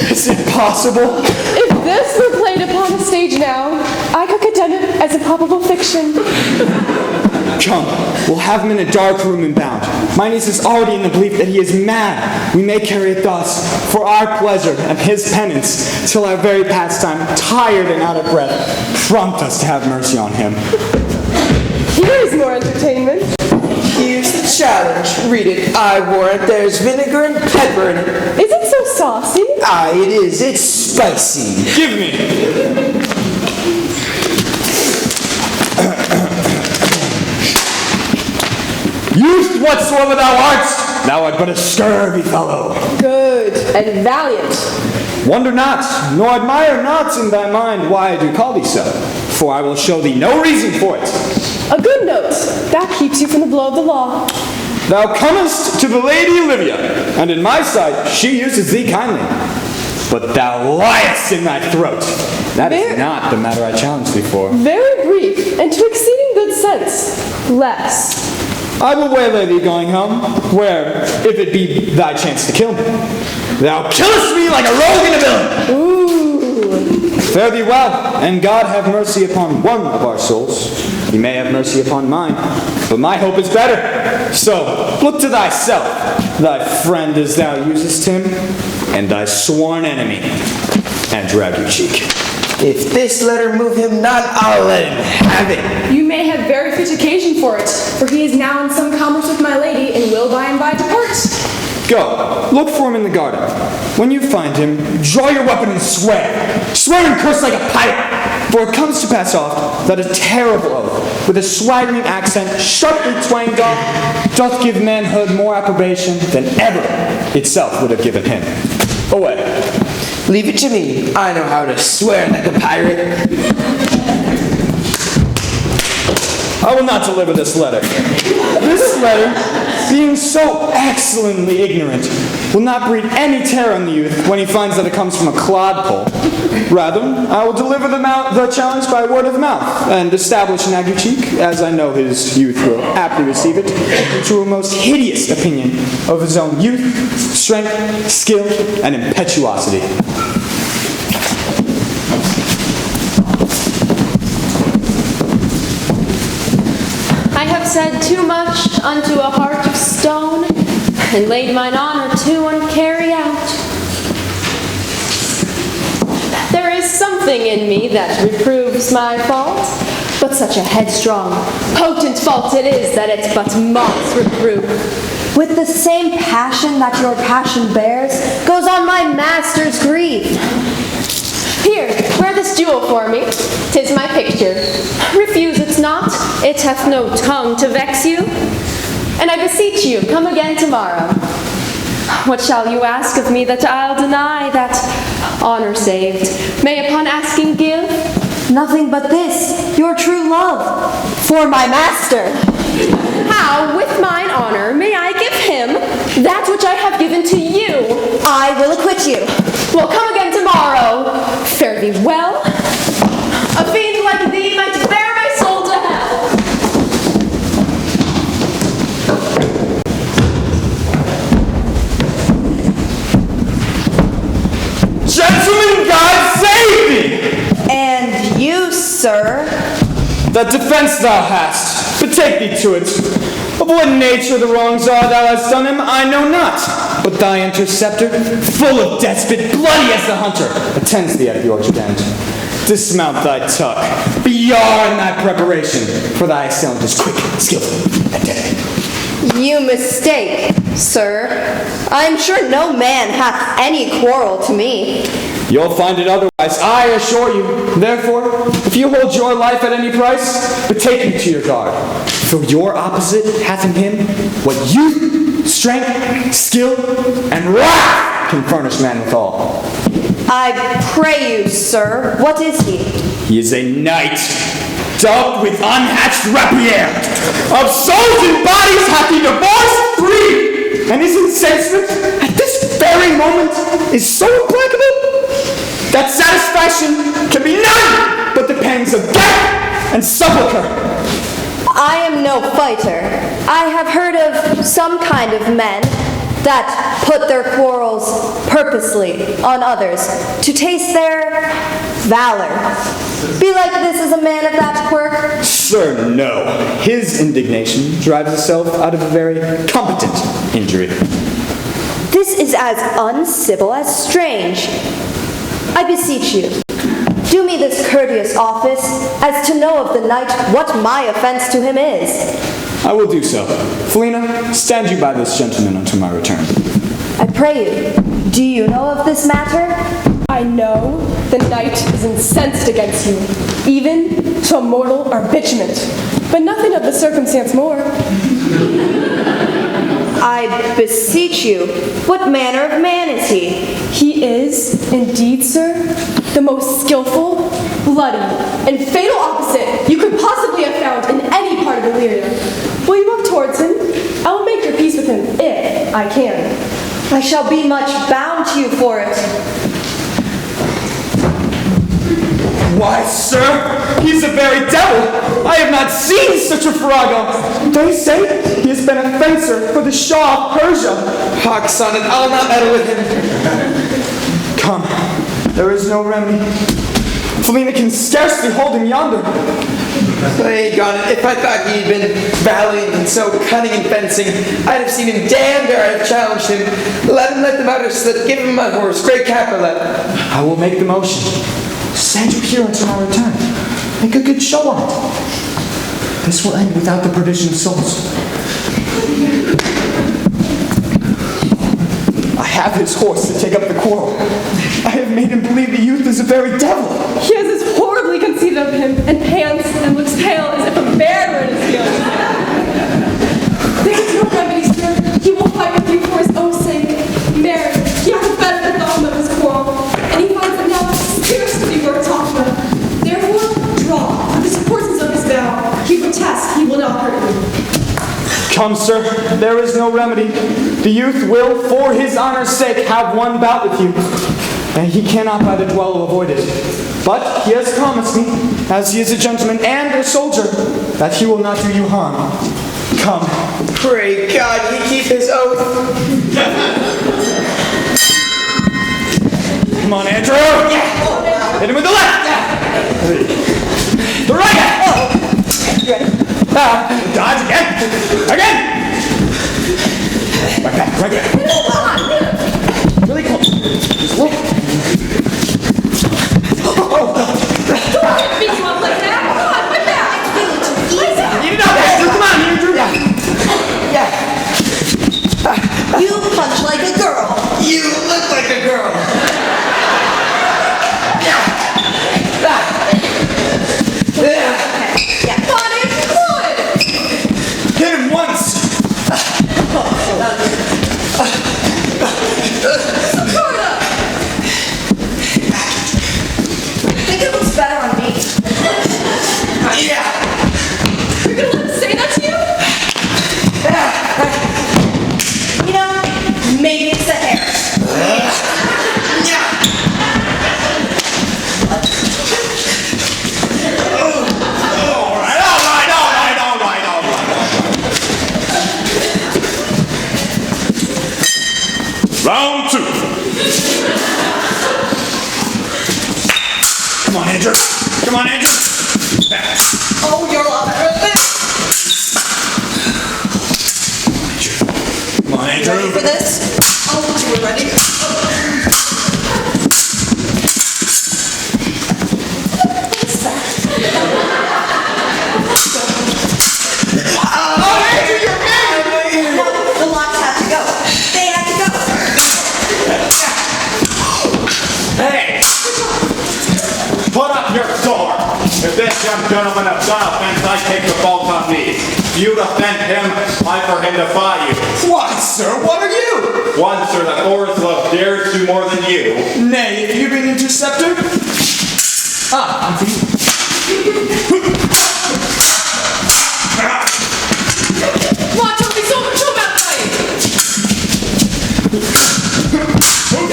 it! Is it possible? If this were played upon the stage now, I could condemn it as a probable fiction. Come, we'll have him in a dark room and bound. My niece is already in the belief that he is mad. We may carry it thus, for our pleasure and his penance, till our very pastime, tired and out of breath, prompt us to have mercy on him. Here is more entertainment. Here's the challenge. Read it. I warrant there's vinegar and pepper in it. Is it so saucy? Aye, it is. It's spicy. Give me. Youth whatsoever thou art, thou art but a scurvy fellow. Good and valiant. Wonder not, nor admire not in thy mind why I do call thee so, for I will show thee no reason for it. A good note. That keeps you from the blow of the law. Thou comest to the lady Olivia, and in my sight she uses thee kindly. But thou liest in thy throat. That is not the matter I challenged thee for. Very brief, and to exceeding good sense. Less. I will waylay thee going home, where, if it be thy chance to kill me, thou killest me like a rogue and a villain. Ooh. Fare thee well, and God have mercy upon one of our souls. He may have mercy upon mine, but my hope is better. So, look to thyself, thy friend as thou usest him, and thy sworn enemy, and drag your cheek. If this letter move him not, I'll let him have it. You may have very fit occasion for it, for he is now in some commerce with my lady, and will by and by depart. Go, look for him in the garden. When you find him, draw your weapon and swear. Swear and curse like a pirate. For it comes to pass off that a terrible oath, with a swaggering accent sharply twanged off, doth give manhood more approbation than ever itself would have given him. Away. Leave it to me. I know how to swear like a pirate. I will not deliver this letter. This letter, being so excellently ignorant, will not breed any terror in the youth when he finds that it comes from a clodpole. Rather, I will deliver the challenge by word of mouth, and establish in Aguecheek, as I know his youth will aptly receive it, into a most hideous opinion of his own youth, strength, skill, and impetuosity. I have said too much unto a heart of stone, and laid mine honor to and carry out. There is something in me that reproves my fault, but such a headstrong, potent fault it is that it's but mock's reproof. With the same passion that your passion bears, goes on my master's grief. Here, wear this jewel for me. 'Tis my picture. Refuse it not. It hath no tongue to vex you. And I beseech you, come again tomorrow. What shall you ask of me that I'll deny? That honor saved may upon asking give? Nothing but this, your true love, for my master. How, with mine honor, may I give him that which I have given to you? I will acquit you. Well, come again tomorrow. Fare thee well. A fiend like thee might bear my soul to hell. Gentlemen, God save thee! And you, sir? That defense thou hast, betake thee to it. Of what nature the wrongs are thou hast done him, I know not. But thy interceptor, full of despot, bloody as the hunter, attends thee at the orchard end. Dismount thy tuck. Beyond thy preparation, for thy assailant is quick, skillful, and deadly. You mistake, sir. I am sure no man hath any quarrel to me. You'll find it otherwise, I assure you. Therefore, if you hold your life at any price, betake you to your guard. For your opposite hath in him what youth, strength, skill, and wrath can furnish man withal. I pray you, sir, what is he? He is a knight, dubbed with unhatched rapier. Of souls and bodies hath he divorced three, and his incensement at this very moment is so implacable that satisfaction can be none but the pangs of death and sepulchre. I am no fighter. I have heard of some kind of men that put their quarrels purposely on others to taste their valor. Belike this is a man of that quirk? Sir, no. His indignation drives itself out of a very competent injury. This is as uncivil as strange. I beseech you, do me this courteous office as to know of the knight what my offense to him is. I will do so. Felina, stand you by this gentleman until my return. I pray you, do you know of this matter? I know the knight is incensed against you, even to a mortal arbitrament, but nothing of the circumstance more. I beseech you, what manner of man is he? He is, indeed, sir, the most skillful, bloody, and fatal opposite you could possibly have found in any part of Illyria. Will you walk towards him? I will make your peace with him, if I can. I shall be much bound to you for it. Why, sir, he's a very devil. I have not seen such a farrago. They say he has been a fencer for the Shah of Persia. Hark, son, and I'll not meddle with him. Come, there is no remedy. Felina can scarcely hold him yonder. Plague on it, if I thought he'd been valiant and so cunning in fencing, I'd have seen him damned ere I'd have challenged him. Let them out of slip, give him my horse, great Capulet. I will make the motion. Stand you here until I return. Make a good show on it. This will end without the perdition of souls. I have his horse to take up the quarrel. I have made him believe the youth is a very devil. He has this horribly conceited of him, and pants and looks pale as if a bear were in his heels. There is no remedy, sir. He will fight with you for his own sake. Mary, he has a better thought of his quarrel, and he finds it now scarcely worth talking of. Therefore, draw. For the importance of his vow, he protests he will not hurt you. Come, sir, there is no remedy. The youth will, for his honor's sake, have one bout with you, and he cannot by the duello avoid it. But he has promised me, as he is a gentleman and a soldier, that he will not do you harm. Come. Pray God he keep his oath. Come on, Andrew! Yeah. Hit him with the left! Yeah. The right! Dodge again! Again! Right back, right back. Really close. Just look. Don't beat you up like that. Come on, my back. Eat it up, Andrew. Come on, Andrew. Yeah. You punch like a girl. You look like a girl. Come on, Andrew, come on. Hit him once. this young gentleman of some offense, I take the fault on me. If you offend him, I for him defy you. Why, sir, what are you? One, sir, that Laura's love dares do more than you. Nay, if you be an interceptor? I'm for you. What? Don't be so bad,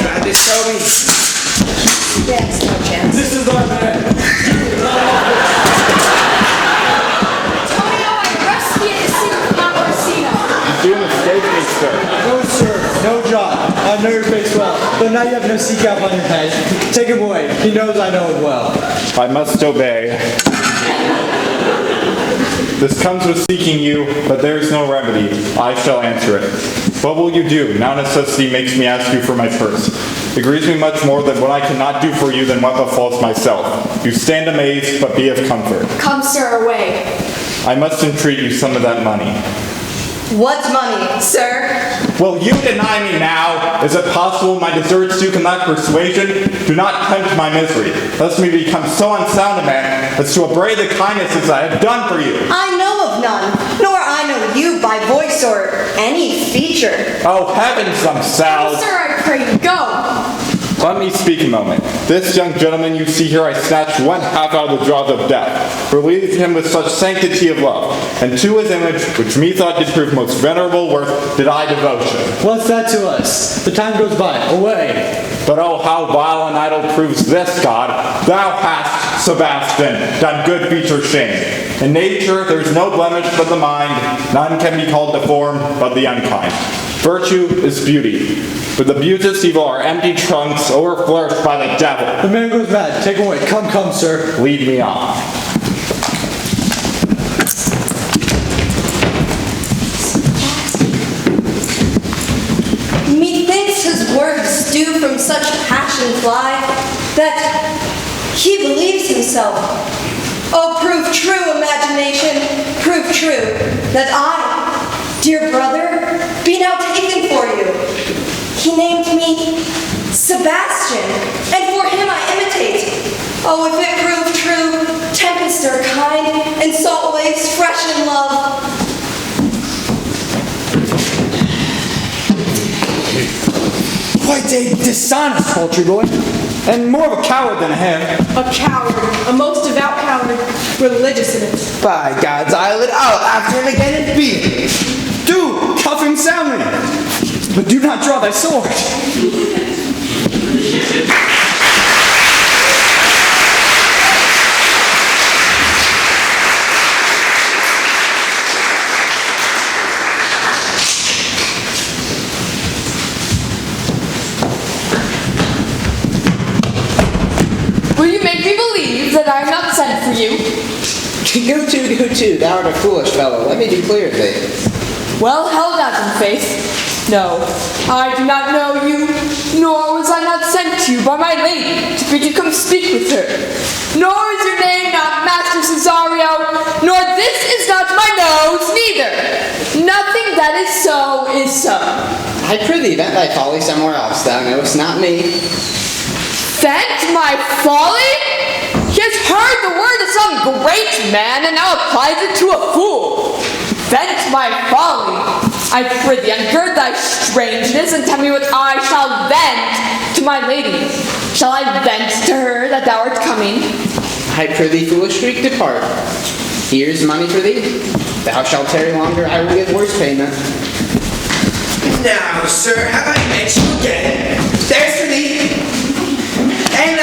God, this Toby. Yes, no chance. This is our man. Antonio, I arrest thee at the scene of the Orsino. You do mistake me, sir. No, sir, no, John. I know your face well, but now you have no sea cap on your head. Take him away. He knows I know it well. I must obey. This comes with seeking you, but there is no remedy. I shall answer it. What will you do? Now necessity makes me ask you for my purse. It grieves me much more that what I cannot do for you than what befalls myself. You stand amazed, but be of comfort. Come, sir, away. I must entreat you some of that money. What money, sir? Will you deny me now? Is it possible my deserts do lack persuasion? Do not tempt my misery, lest me become so unsound a man as to upbraid the kindnesses I have done for you. I know of none, nor I know you by voice or any feature. Oh, heavens themselves! Sir, I pray you, go. Let me speak a moment. This young gentleman you see here I snatched one half out of the jaws of death, relieved him with such sanctity of love, and to his image, which methought did prove most venerable worth, did I devotion. What's that to us? The time goes by. Away. But oh, how vile and idle proves this, God. Thou hast, Sebastian, done good feature shame. In nature there is no blemish but the mind, none can be called deformed but the unkind. Virtue is beauty, but the beauteous evil are empty trunks overflourished by the devil. The man goes mad. Take him away. Come, come, sir. Lead me on. Methinks his words do from such passion fly, that he believes himself. Oh, prove true, imagination, prove true, that I, dear brother, be now taken for you. He named me Sebastian, and for him I imitate. Oh, if it prove true, tempests are kind, and salt waves fresh in love. Quite a dishonest poultry boy, and more of a coward than a hen. A coward, a most devout coward, religious in it. By God's islet, I'll after him again and beat him. Do cuff him soundly, but do not draw thy sword. Will you make me believe that I am not sent for you? Go to, thou art a foolish fellow. Let me be clear of thee. Well held out in faith. No, I do not know you, nor was I not sent to you by my lady to bid you come speak with her. Nor is your name not Master Cesario, nor this is not my nose, neither. Nothing that is so is so. I prithee, vent thy folly somewhere else. Thou knowest not me. Vent my folly? He has heard the word of some great man and now applies it to a fool. Vent my folly. I prithee, ungird thy strangeness and tell me what I shall vent to my lady. Shall I vent to her that thou art coming? I prithee, foolish Greek, depart. Here's money for thee. Thou shalt tarry longer, I will give worse payment. Now, sir, have I met you again? There's for thee. And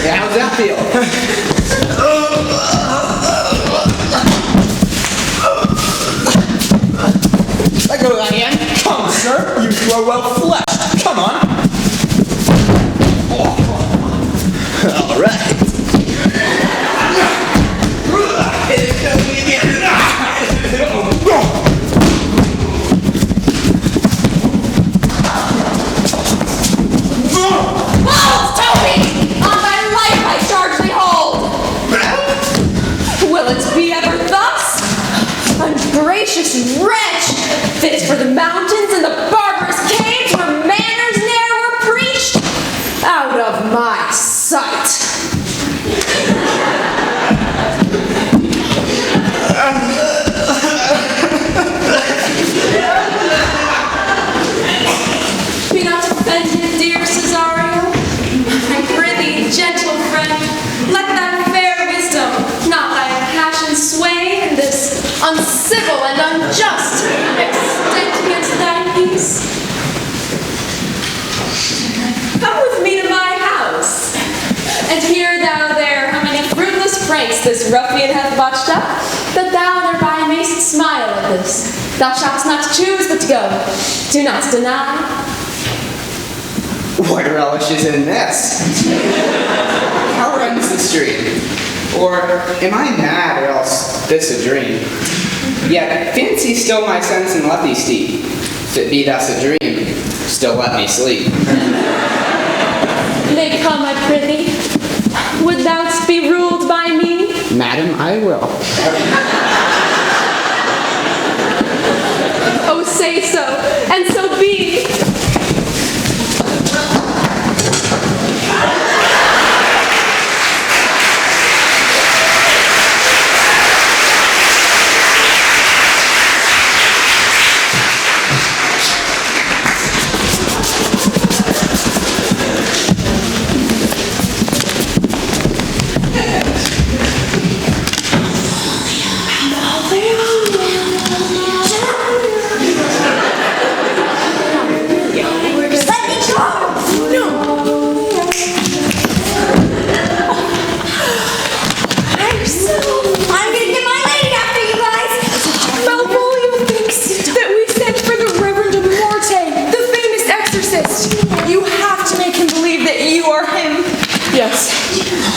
Yeah, how's that feel? Let go of thy hand. Come, sir, you are well fleshed. Come on. All right. Hold, Toby! On thy life I charge thee hold! Will it be ever thus? Ungracious wretch! ladies. Come with me to my house, and hear thou there how many fruitless pranks this ruffian hath botched up, that thou thereby mayst smile at this. Thou shalt not choose but go. Do not deny. What relish is in this? How runs the street? Or am I mad, or else this a dream? Yet fancy still my sense and let me steep. If it be thus a dream, still let me sleep. Nay, come, I prithee. Would thou be ruled by me? Madam, I will. Oh, say so, and so be.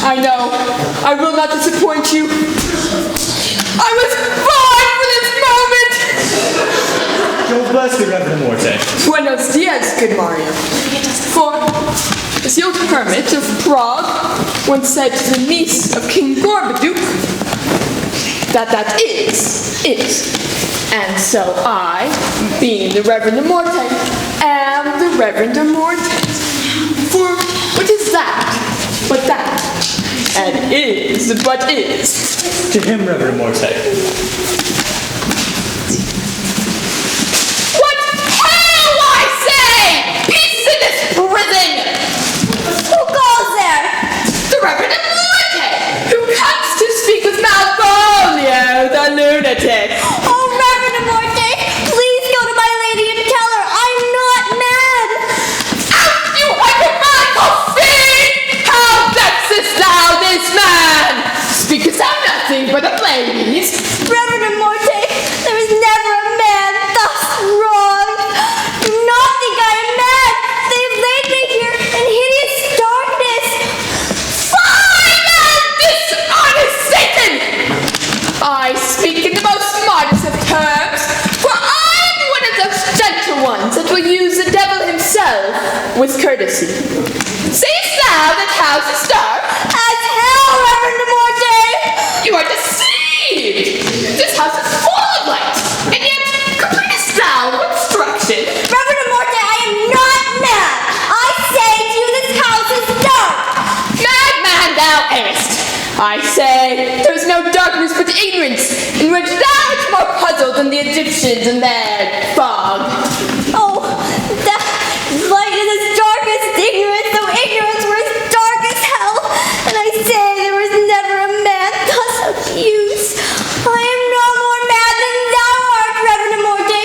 I know. I will not disappoint you. I was born for this moment! God bless the Reverend Morte. Buenos dias, good Mario. For, as the old hermit of Prague once said to the niece of King Gorbaduke, that is. And so I, being the Reverend Morte, am the Reverend Morte. For what is that but that? And is but is. To him, Reverend Morte. What hell, I say! Peace in this prison! Who goes there? The Reverend Morte, who comes to speak with Malvolio, the lunatic. Oh, Reverend Morte, please go to my lady and tell her I'm not mad. Out, you hypermanical fiend! How vexest thou this man? Speakest thou nothing but of ladies? Reverend Morte, there is never a man thus wronged. Do not think I am mad. They have laid me here in hideous darkness. Fine and dishonest Satan! I speak in the most modest of terms, for I am one of those gentle ones that will use the devil himself with courtesy. Sayest thou that house is dark? As hell, Reverend Morte! You are deceived! This house is full of light, and yet complainest thou of obstruction? Reverend Morte, I am not mad. I say to you this house is dark. Madman thou errest! I say, there is no darkness but ignorance, in which thou art more puzzled than the Egyptians in their fog. Oh, that light is as dark as ignorance, though ignorance were as dark as hell. And I say there was never a man thus accused. I am no more mad than thou art, Reverend Morte.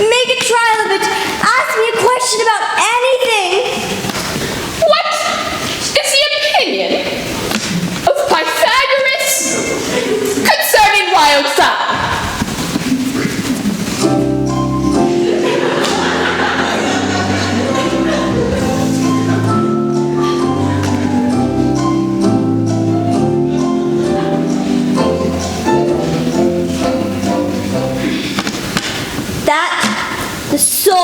Make a trial of it. Ask me a question about anything. What is the opinion of Pythagoras concerning wildfowl? That the soul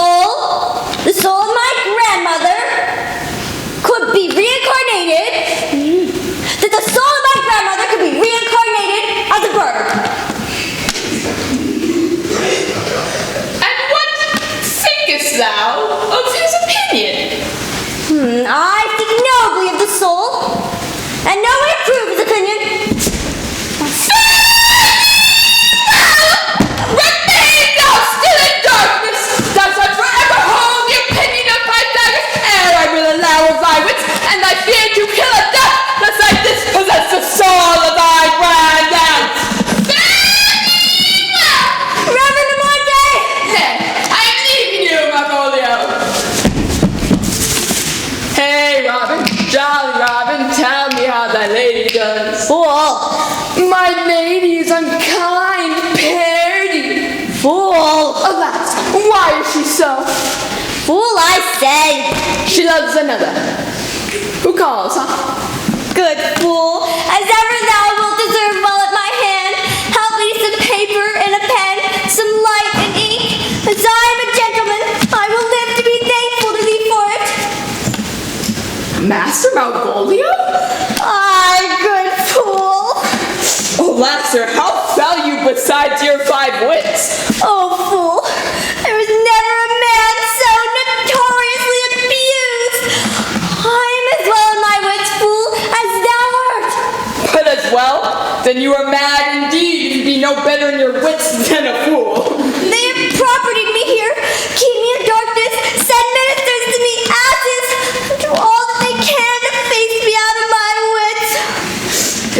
of my grandmother could be reincarnated. That the soul of my grandmother could be reincarnated as a bird. And what thinkest thou of his opinion? I think nobly of the soul, and nobly approve his opinion. Remain thou still in darkness, thou shalt forever Why is she so? Fool, I say. She loves another. Who calls, huh? Good fool, as ever thou wilt deserve well at my hand, help me some paper and a pen, some light and ink. As I am a gentleman, I will live to be thankful to thee for it. Master Malvolio? Aye, good fool. Oh, Lasser, how fell you besides your 5 wits? Oh, fool, there was never a man so notoriously abused. I am as well in my wits, fool, as thou art. But as well? Then you are mad indeed if you be no better in your wits than a fool. They have propertied me here, keep me in darkness, send ministers to me asses, and do all that they can to face me out of my wits.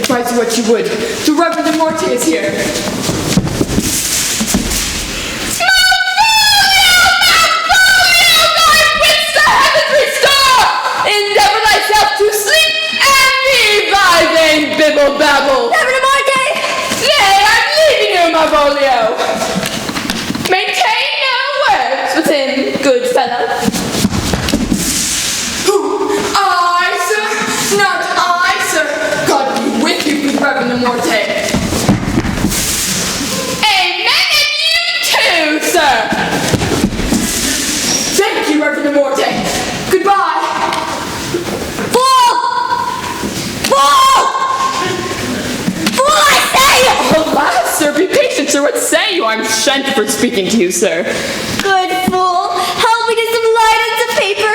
Advise you what you would. The Reverend de Morte is here. Endeavor thyself to sleep and leave thy vain bibble babble. Reverend de Morte! Nay, I'm leaving you, Malvolio. Maintain no words with him, good fellow. Who? I, sir? Not I, sir. God be with you, good Reverend de Morte. Amen, and you too, sir. Thank you, Reverend de Morte. Goodbye. Alas, sir, be patient, sir. What say you? I'm shent for speaking to you, sir. Good fool, help me to some light and some paper.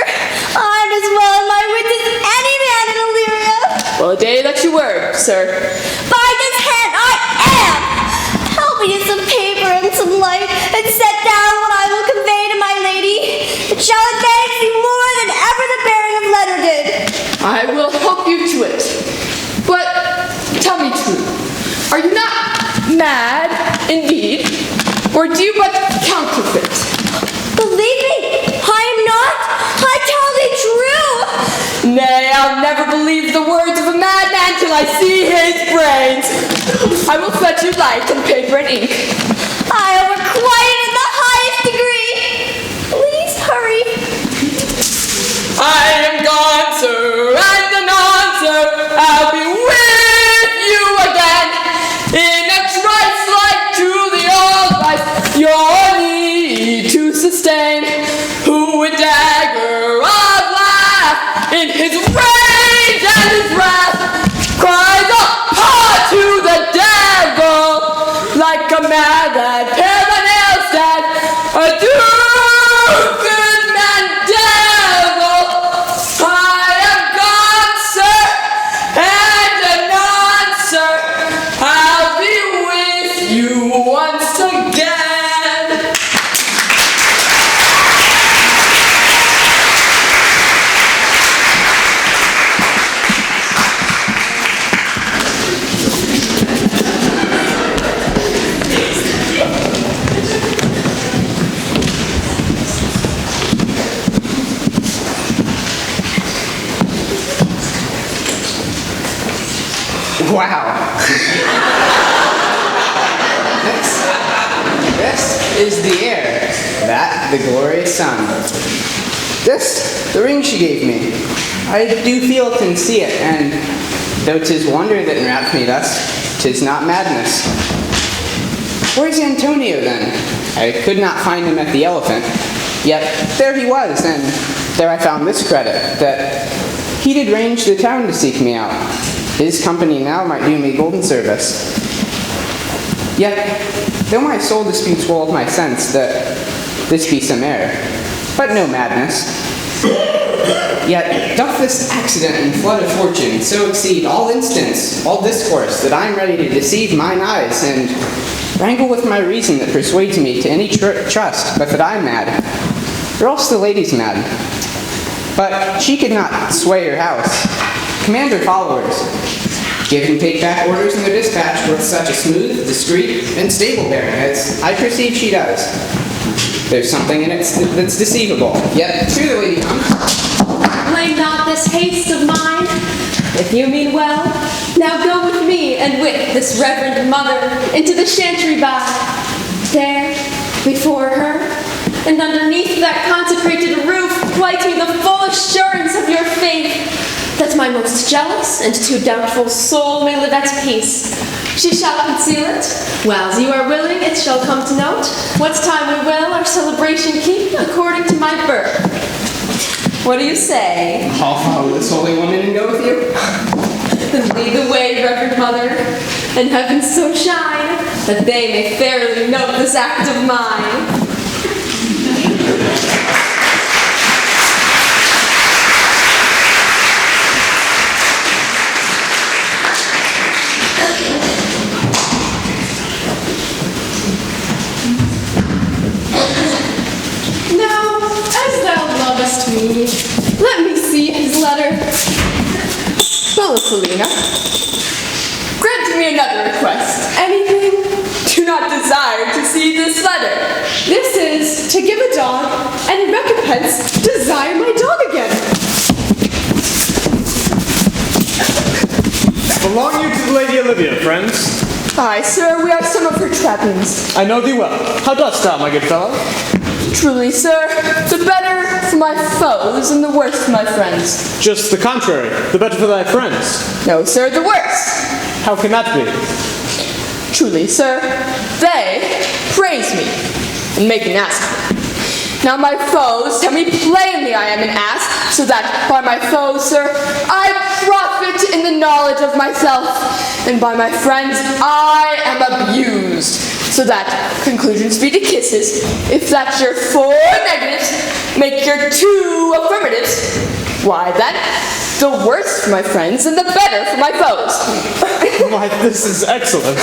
I'm as well in my wits as any man in Illyria. Well, a day that you were, sir. By this hand I am. Help me to some paper and some light, and set down what I will convey to my lady. It shall advance thee more than ever the bearing of letter did. I will help you to it. But tell me true. Are you not mad, indeed, or do you but counterfeit? Believe me, I am not. I tell thee true. Nay, I'll never believe the words of a madman till I see his brains. I will fetch you light and paper and ink. I am requited in the highest degree. Please hurry. I am gone, sir, and anon, sir, I'll be with you again. In a trice like to the old life, your need to sustain. Who with dagger of laugh, in his rage and his wrath, cries up hard to the devil, like a mad lad, pale and Elstad, adieu, good man, devil. I am gone, sir, and anon, sir, I'll be with you once again. Wow. This is the air, that the glorious sun. This, the ring she gave me. I do feel it and see it, and though 'tis wonder that enwraps me thus, 'tis not madness. Where's Antonio then? I could not find him at the Elephant, yet there he was, and there I found this credit, that he did range the town to seek me out. His company now might do me golden service. Yet, though my soul disputes well with my sense that this be some error, but no madness, yet doth this accident and flood of fortune so exceed all instance, all discourse, that I am ready to deceive mine eyes and wrangle with my reason that persuades me to any trust but that I'm mad, or else the lady's mad. But she could not sway her house, command her followers, give and take back orders in their dispatch with such a smooth, discreet, and stable bearing as I perceive she does. There's something in it that's deceivable, yet to the lady comes. Blame not this haste of mine. If you mean well, now go with me and with this reverend mother into the chantry by. There, before her, and underneath that consecrated roof plight me the full assurance of your faith, that my most jealous and too doubtful soul may live at peace. She shall conceal it. Whiles you are willing, it shall come to naught. What time we will our celebration keep, according to my birth. What do you say? I'll follow this holy woman and go with you. Then lead the way, Reverend Mother, and heaven so shine that they may fairly note this act of mine. Let me see his letter. Fellow Selina, grant me another request. Anything? Do not desire to see this letter. This is to give a dog, and in recompense, desire my dog again. Belong you to the Lady Olivia, friends? Aye, sir, we are some of her trappings. I know thee well. How dost thou, my good fellow? Truly, sir, the better for my foes and the worse for my friends. Just the contrary. The better for thy friends. No, sir, the worse. How can that be? Truly, sir, they praise me and make an ass of me. Now my foes tell me plainly I am an ass, so that by my foes, sir, I profit in the knowledge of myself, and by my friends I am abused, so that conclusions be to kisses. If that's your 4 negatives, make your 2 affirmatives. Why then, the worse for my friends and the better for my foes. Why, this is excellent.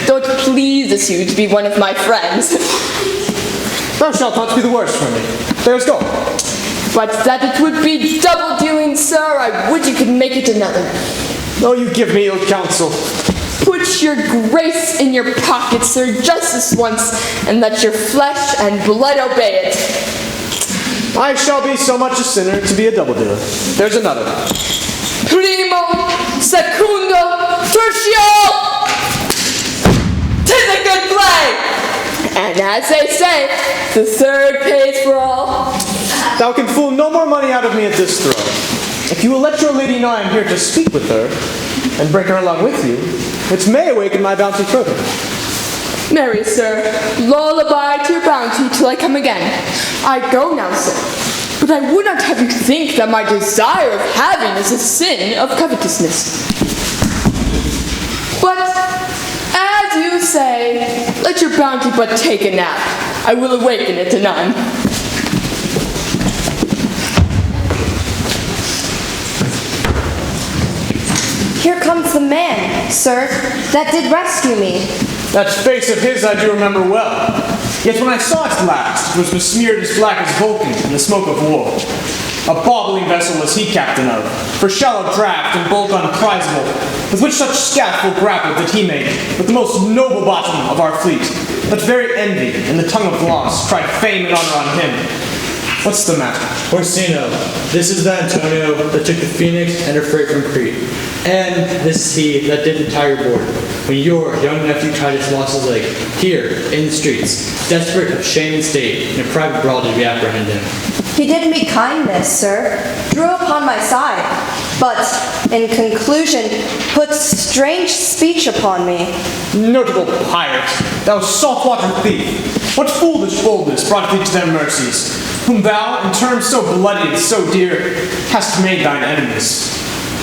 Though it pleases you to be one of my friends. Thou shalt not be the worse for me. There's go. But that it would be double dealing, sir, I would you could make it another. Oh, you give me ill counsel. Put your grace in your pocket, sir, just this once, and let your flesh and blood obey it. I shall be so much a sinner to be a double dealer. There's another. Primo, secundo, tertio! 'Tis a good play! And as they say, the third pays for all. Thou can fool no more money out of me at this throw. If you will let your lady know I am here to speak with her, and bring her along with you, it may awaken my bounty further. Marry, sir, lullaby to your bounty till I come again. I go now, sir, but I would not have you think that my desire of having is a sin of covetousness. But, as you say, let your bounty but take a nap. I will awaken it anon. Here comes the man, sir, that did rescue me. That face of his I do remember well. Yet when I saw it last, it was besmeared as black as Vulcan in the smoke of war. A bobbling vessel was he captain of, for shallow draught and bulk unprizable, with which such scaffold grappled that he made, with the most noble bottom of our fleet, that very envy and the tongue of loss cried fame and honor on him. What's the matter? Orsino, this is the Antonio that took the Phoenix and her freight from Crete. And this is he that didn't tie your board when your young nephew Titus lost his leg, here, in the streets, desperate of shame and state, in a private brawl did we apprehend him. He did me kindness, sir, drew upon my side, but, in conclusion, put strange speech upon me. Notable pirate, thou saltwater thief, what foolish boldness brought thee to their mercies, whom thou, in terms so bloody and so dear, hast made thine enemies?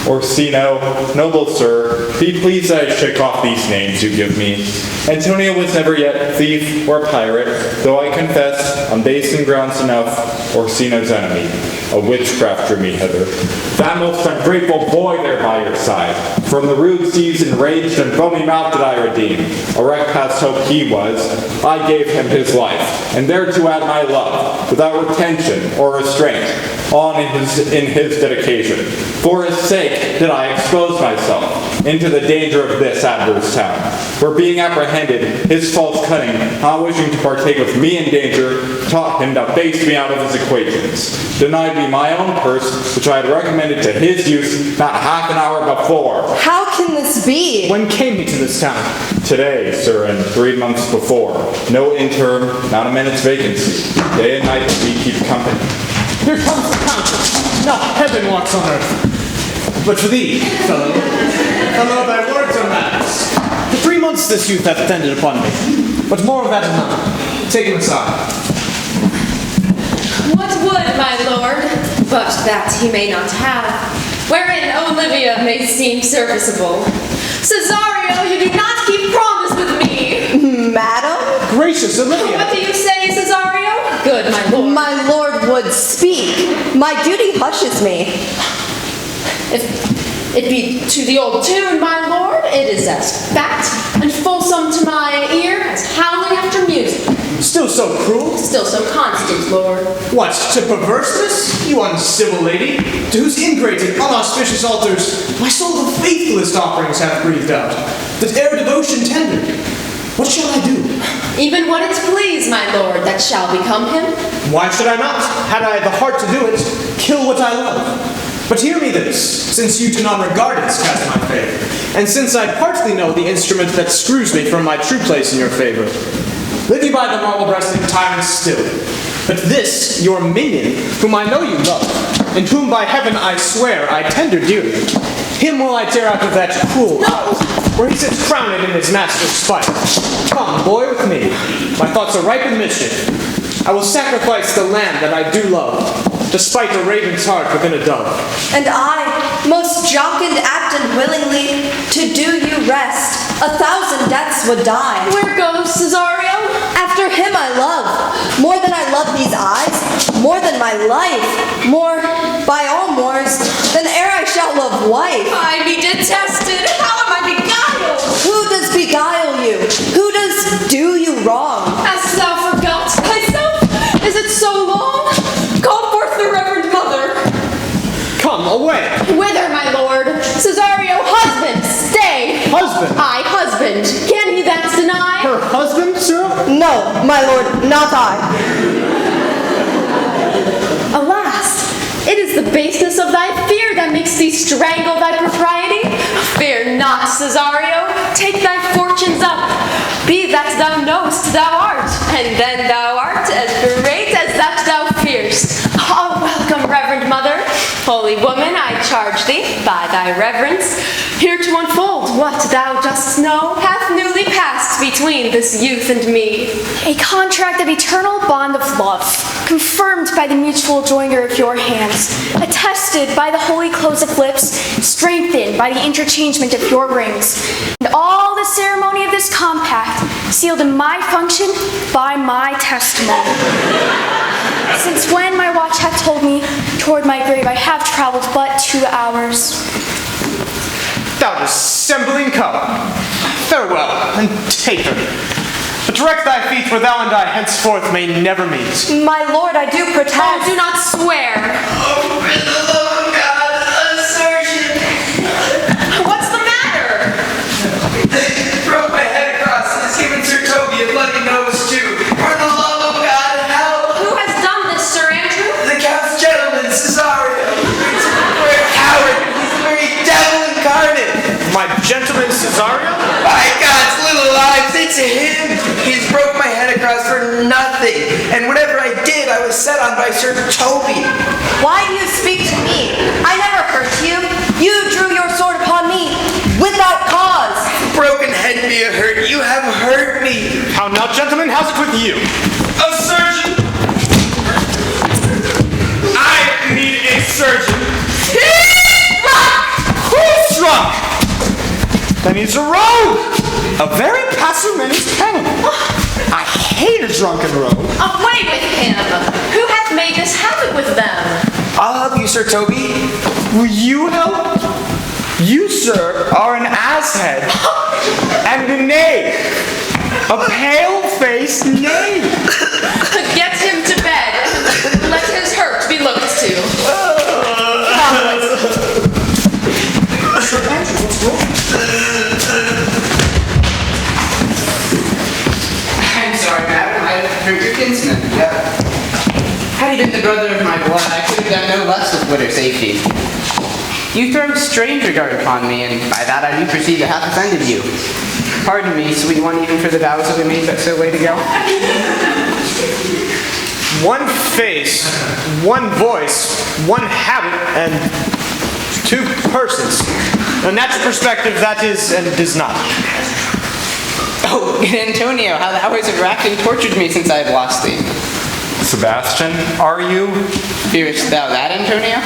Orsino, noble sir, be pleased that I shake off these names you give me. Antonio was never yet thief or pirate, though I confess, on base and grounds enough, Orsino's enemy. A witchcraft drew me hither. That most ungrateful boy there by your side, from the rude seas enraged and foamy mouth did I redeem. A wreck past hope he was, I gave him his life, and there to add my love, without retention or restraint, on in his dedication. For his sake, sake did I expose myself into the danger of this adverse town, where being apprehended, his false cunning, not wishing to partake with me in danger, taught him to base me out of his equations, denied me my own purse, which I had recommended to his use not half an hour before. How can this be? When came he to this town? Today, sir, and 3 months before. No intern, not a minute's vacancy. Day and night we keep company. Here comes the council. Not heaven walks on earth. But for thee, fellow, thy words are matters. For 3 months this youth hath attended upon me. But more of that anon. Take him aside. What would my lord, but that he may not have, wherein Olivia may seem serviceable. Cesario, you do not keep promise with me. Madam? Gracious Olivia. What do you say, Cesario? Good, my lord. My lord would speak. My duty hushes me. If it be to the old tune, my lord, it is as fat and fulsome to my ear as howling after music. Still so cruel? Still so constant, lord. What, to perverseness, you uncivil lady, to whose ingrate and unauspicious altars my soul the faithfulest offerings hath breathed out, that ere devotion tendered? What shall I do? Even what it please, my lord, that shall become him. Why should I not? Had I the heart to do it, kill what I love. But hear me this, since you do not regard its cast my favor, and since I partly know the instrument that screws me from my true place in your favor. Live ye by the marble-breasted tyrant still. But this, your minion, whom I know you love, and whom by heaven I swear I tender dearly, him will I tear out of that cruel house, where he sits crowned in his master's spite. Come, boy, with me. My thoughts are ripe in mischief. I will sacrifice the lamb that I do love, despite a raven's heart within a dove. And I, most jocund, act and willingly, to do you rest, 1,000 deaths would die. Where goes Cesario? After him I love, more than I love these eyes, more than my life, more, by all mores, than ere I shall love wife. I be detested, how am I beguiled? Who does beguile you? Who does do you wrong? Hast thou forgot thyself? Is it so long? Call forth the Reverend Mother. Come, away. Whither, my lord? Cesario, husband, stay. Husband? I, husband. Can he that deny? Her husband, sir? No, my lord, not I. Alas, it is the baseness of thy fear that makes thee strangle thy propriety. Fear not, Cesario. Take thy fortunes up. Be that thou knowest thou art, and then thou art as great as that thou fearst. Oh, welcome, Reverend Mother. Holy woman, I charge thee, by thy reverence, here to unfold what thou dost know hath newly passed between this youth and me. A contract of eternal bond of love, confirmed by the mutual joinder of your hands, attested by the holy close of lips, strengthened by the interchangement of your rings, and all the ceremony of this compact sealed in my function by my testimony. Since when my watch hath told me toward my grave I have traveled but 2 hours. Thou dissembling cub, farewell, and take her. But direct thy feet where thou and I henceforth may never meet. My lord, I do protest. Oh, do not swear. Oh, for the love of God, a surgeon! What's the matter? Broke my head across and has given Sir Toby a bloody nose too. For the love of God, help! Who has done this, Sir Andrew? The Count's gentleman, Cesario. He's a coward. He's the very devil incarnate. My gentleman Cesario? By God's little lives, it's him. He's broke my head across for nothing. And whatever I did, I was set on by Sir Toby. Why do you speak to me? I never hurt you. You drew your sword upon me without cause. Broken head be a hurt. You have hurt me. How now, gentlemen, how's it with you? A surgeon? I need a surgeon. Who's drunk? Then he's a rogue. A very parsimonious canon. I hate a drunken rogue. Away with him. Who hath made this habit with them? I'll help you, Sir Toby. Will you help? You, sir, are an asshead. And a knave. A pale-faced knave. Get him to bed. Let his hurt be looked to. brother of my blood, I could have done no less with Witter safety. You throw strange regard upon me, and by that I do perceive to have offended you. Pardon me, sweet one, even for the vows that we made but so late ago. One face, one voice, one habit, and two persons. A natural perspective, that is and is not. Oh, Antonio, how the hours of racking tortured me since I have lost thee. Sebastian, are you? Fearest thou that, Antonio?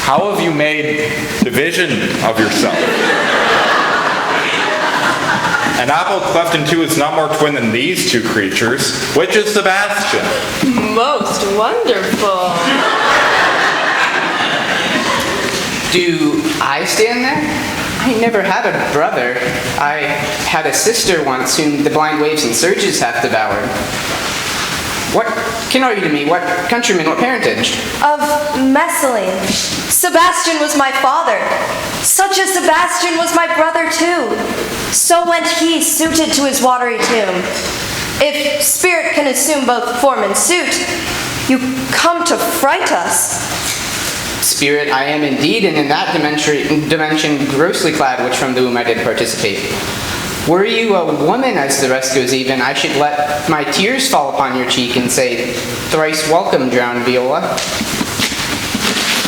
How have you made division of yourself? An apple cleft in two is not more twin than these two creatures. Which is Sebastian? Most wonderful. Do I stand there? I never had a brother. I had a sister once whom the blind waves and surges hath devoured. What kin are you to me? What countryman? What parentage? Of Messalene. Sebastian was my father. Such a Sebastian was my brother too. So went he suited to his watery tomb. If spirit can assume both form and suit, you come to fright us. Spirit I am indeed, and in that dimension grossly clad, which from the womb I did participate. Were you a woman, as the rest goes even, I should let my tears fall upon your cheek and say, thrice welcome, drowned Viola.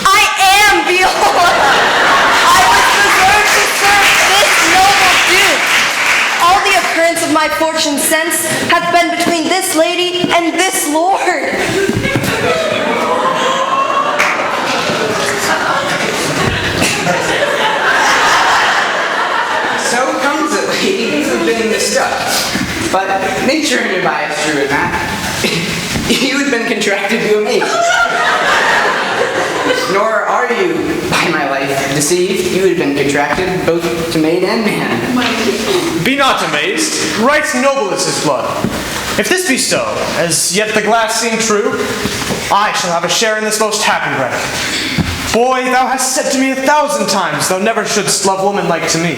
I am Viola! I was preserved to serve this noble duke. All the occurrence of my fortune since hath been between this lady and this lord. So comes it, ladies have been mistook. But nature and your bias true in that. You had been contracted to a maid. Nor are you, by my life, deceived. You had been contracted both to maid and man. Be not amazed. Right noble is his blood. If this be so, as yet the glass seem true, I shall have a share in this most happy wreck. Boy, thou hast said to me 1,000 times thou never shouldst love woman like to me.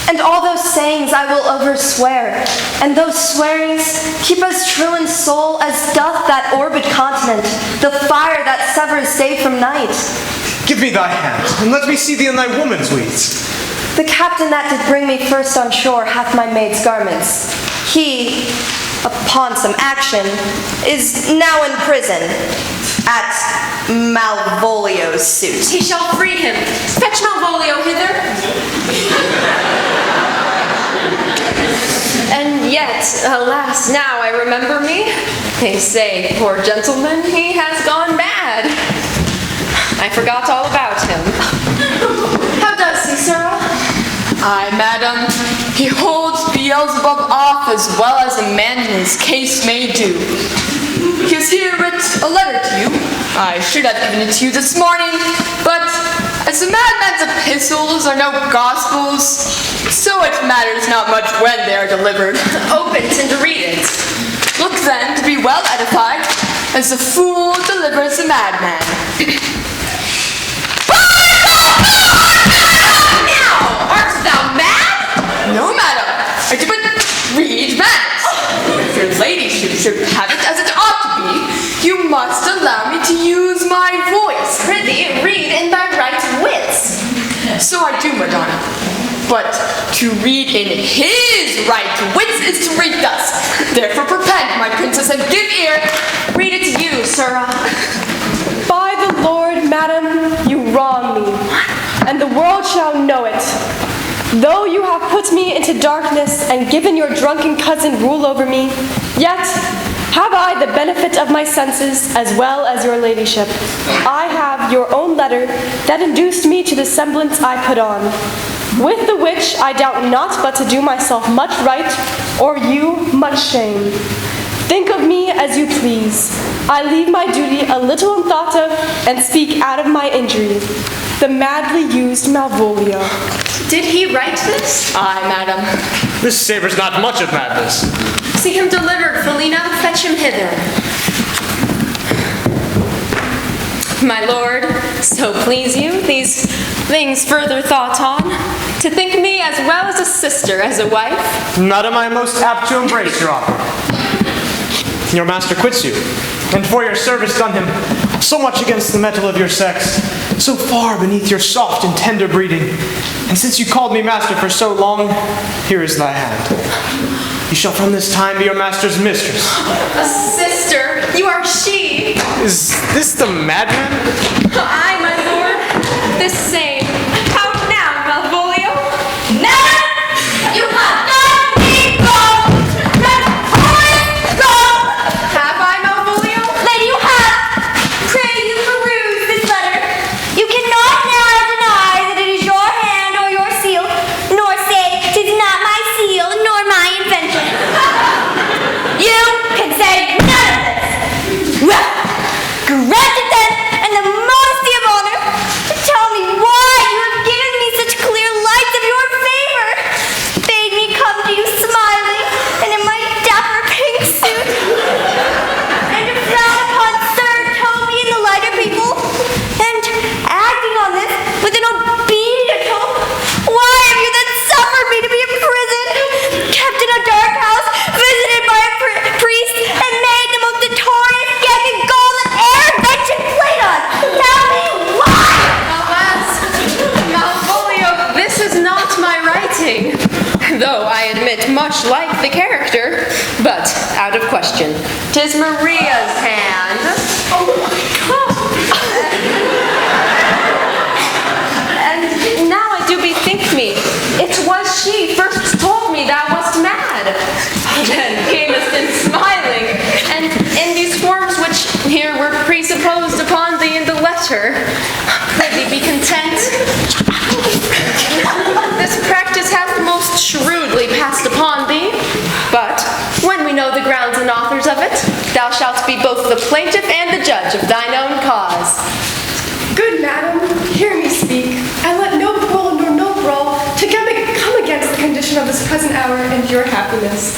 And all those sayings I will overswear, and those swearings keep as true in soul as doth that orbed continent, the fire that severs day from night. Give me thy hand, and let me see thee in thy woman's weeds. The captain that did bring me first on shore hath my maid's garments. He, upon some action, is now in prison at Malvolio's suit. He shall free him. Fetch Malvolio hither. And yet, alas, now I remember me. They say, poor gentleman, he has gone mad. I forgot all about him. How does he, sirrah? Aye, madam, he holds Beelzebub off as well as a man in his case may do. He has here writ a letter to you. I should have given it to you this morning, but as a madman's epistles are no gospels, so it matters not much when they are delivered. Open it and read it. Look then to be well edified, as the fool delivers the madman. Now, art thou mad? No, madam, I do but read matters. If your ladyship should have it as it ought to be, you must allow me to use my voice. Prithee, read in thy right wits. So I do, Madonna. But to read in his right wits is to read thus. Therefore prepend, my princess, and give ear. Read it to you, sirrah. By the Lord, madam, you wrong me, and the world shall know it. Though you have put me into darkness and given your drunken cousin rule over me, yet have I the benefit of my senses as well as your ladyship. I have your own letter that induced me to the semblance I put on, with the which I doubt not but to do myself much right, or you much shame. Think of me as you please. I leave my duty a little unthought of, and speak out of my injury. The madly used Malvolio. Did he write this? Aye, madam. This savors not much of madness. See him delivered, Felina. Fetch him hither. My lord, so please you, these things further thought on, to think me as well as a sister, as a wife? Madam, I am most apt to embrace your offer. your master quits you, and for your service done him so much against the metal of your sex, so far beneath your soft and tender breeding, and since you called me master for so long, here is thy hand. You shall from this time be your master's mistress. A sister, you are she. Is this the madman? I, my lord, this same. How now, Malvolio? Never! You have not been gone! Have I, Malvolio? Then you have. Pray you peruse this letter. You cannot now deny that it is your hand or your seal, nor say 'tis not my seal nor my invention. You can say none of this. Well, granted then, and the modesty of honor, to tell me why you have given me such clear lights of your favor, bade me come to you smiling, and in my dapper pink suit, and to frown upon Sir Toby and the lighter people, and acting on this with an obedient hope, why have you then suffered me to be imprisoned, kept in a dark house, visited by a priest, and made the most notorious gaping gold that e'er invention played on? Tell me why! Alas, Malvolio, this is not my writing. Though I admit much like the character, but out of question. 'Tis Maria's hand. Oh my God! And now I do bethink me, it was she first told me thou wast mad. Then camest in smiling, and in these forms which here were presupposed upon thee in the letter. Prithee be content. This practice hath most shrewdly passed upon thee, but when we know the grounds and authors of it, thou shalt be both the plaintiff and the judge of thine own cause. Good madam, hear me speak, and let no quarrel nor no brawl together come against the condition of this present hour and your happiness.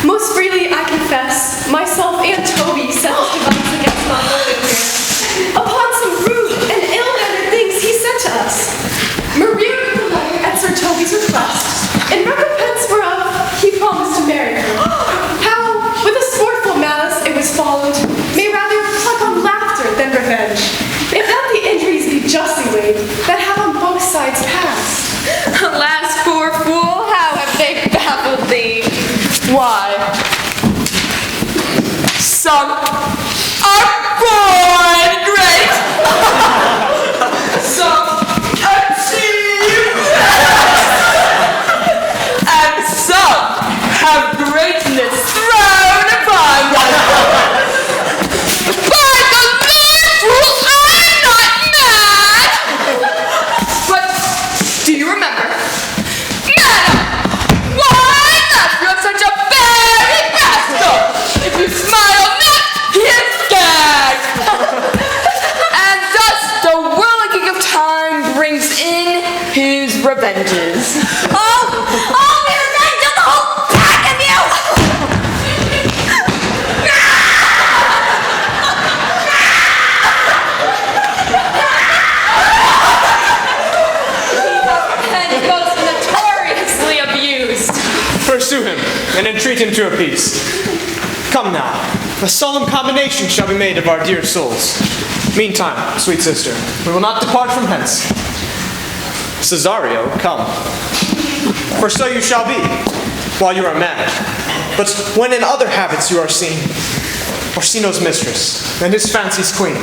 Most freely I confess, myself and Toby set this device against Malvolio here, upon some rude and ill-mannered things he said to us. Maria wrote the letter at Sir Toby's request, in recompense whereof he promised to marry her. How, with a sportful malice it was followed, may rather pluck on laughter than revenge. If that the injuries be justly laid, that have on both sides passed. Alas, poor fool, how have they baffled thee? Why, some are born great, some achieve, and some have greatness thrown upon them. By the Lord, fool, I'm not mad! But do you remember? Madam, why not you have such a very rascal? If you smile not, he is gagged. And thus the whirligig of time brings in his revenges. Oh, we revenge on the whole pack of you! And most notoriously abused. Pursue him and entreat him to a peace. Come now, a solemn combination shall be made of our dear souls. Meantime, sweet sister, we will not depart from hence. Cesario, come. For so you shall be, while you are mad. But when in other habits you are seen, Orsino's mistress, and his fancy's queen,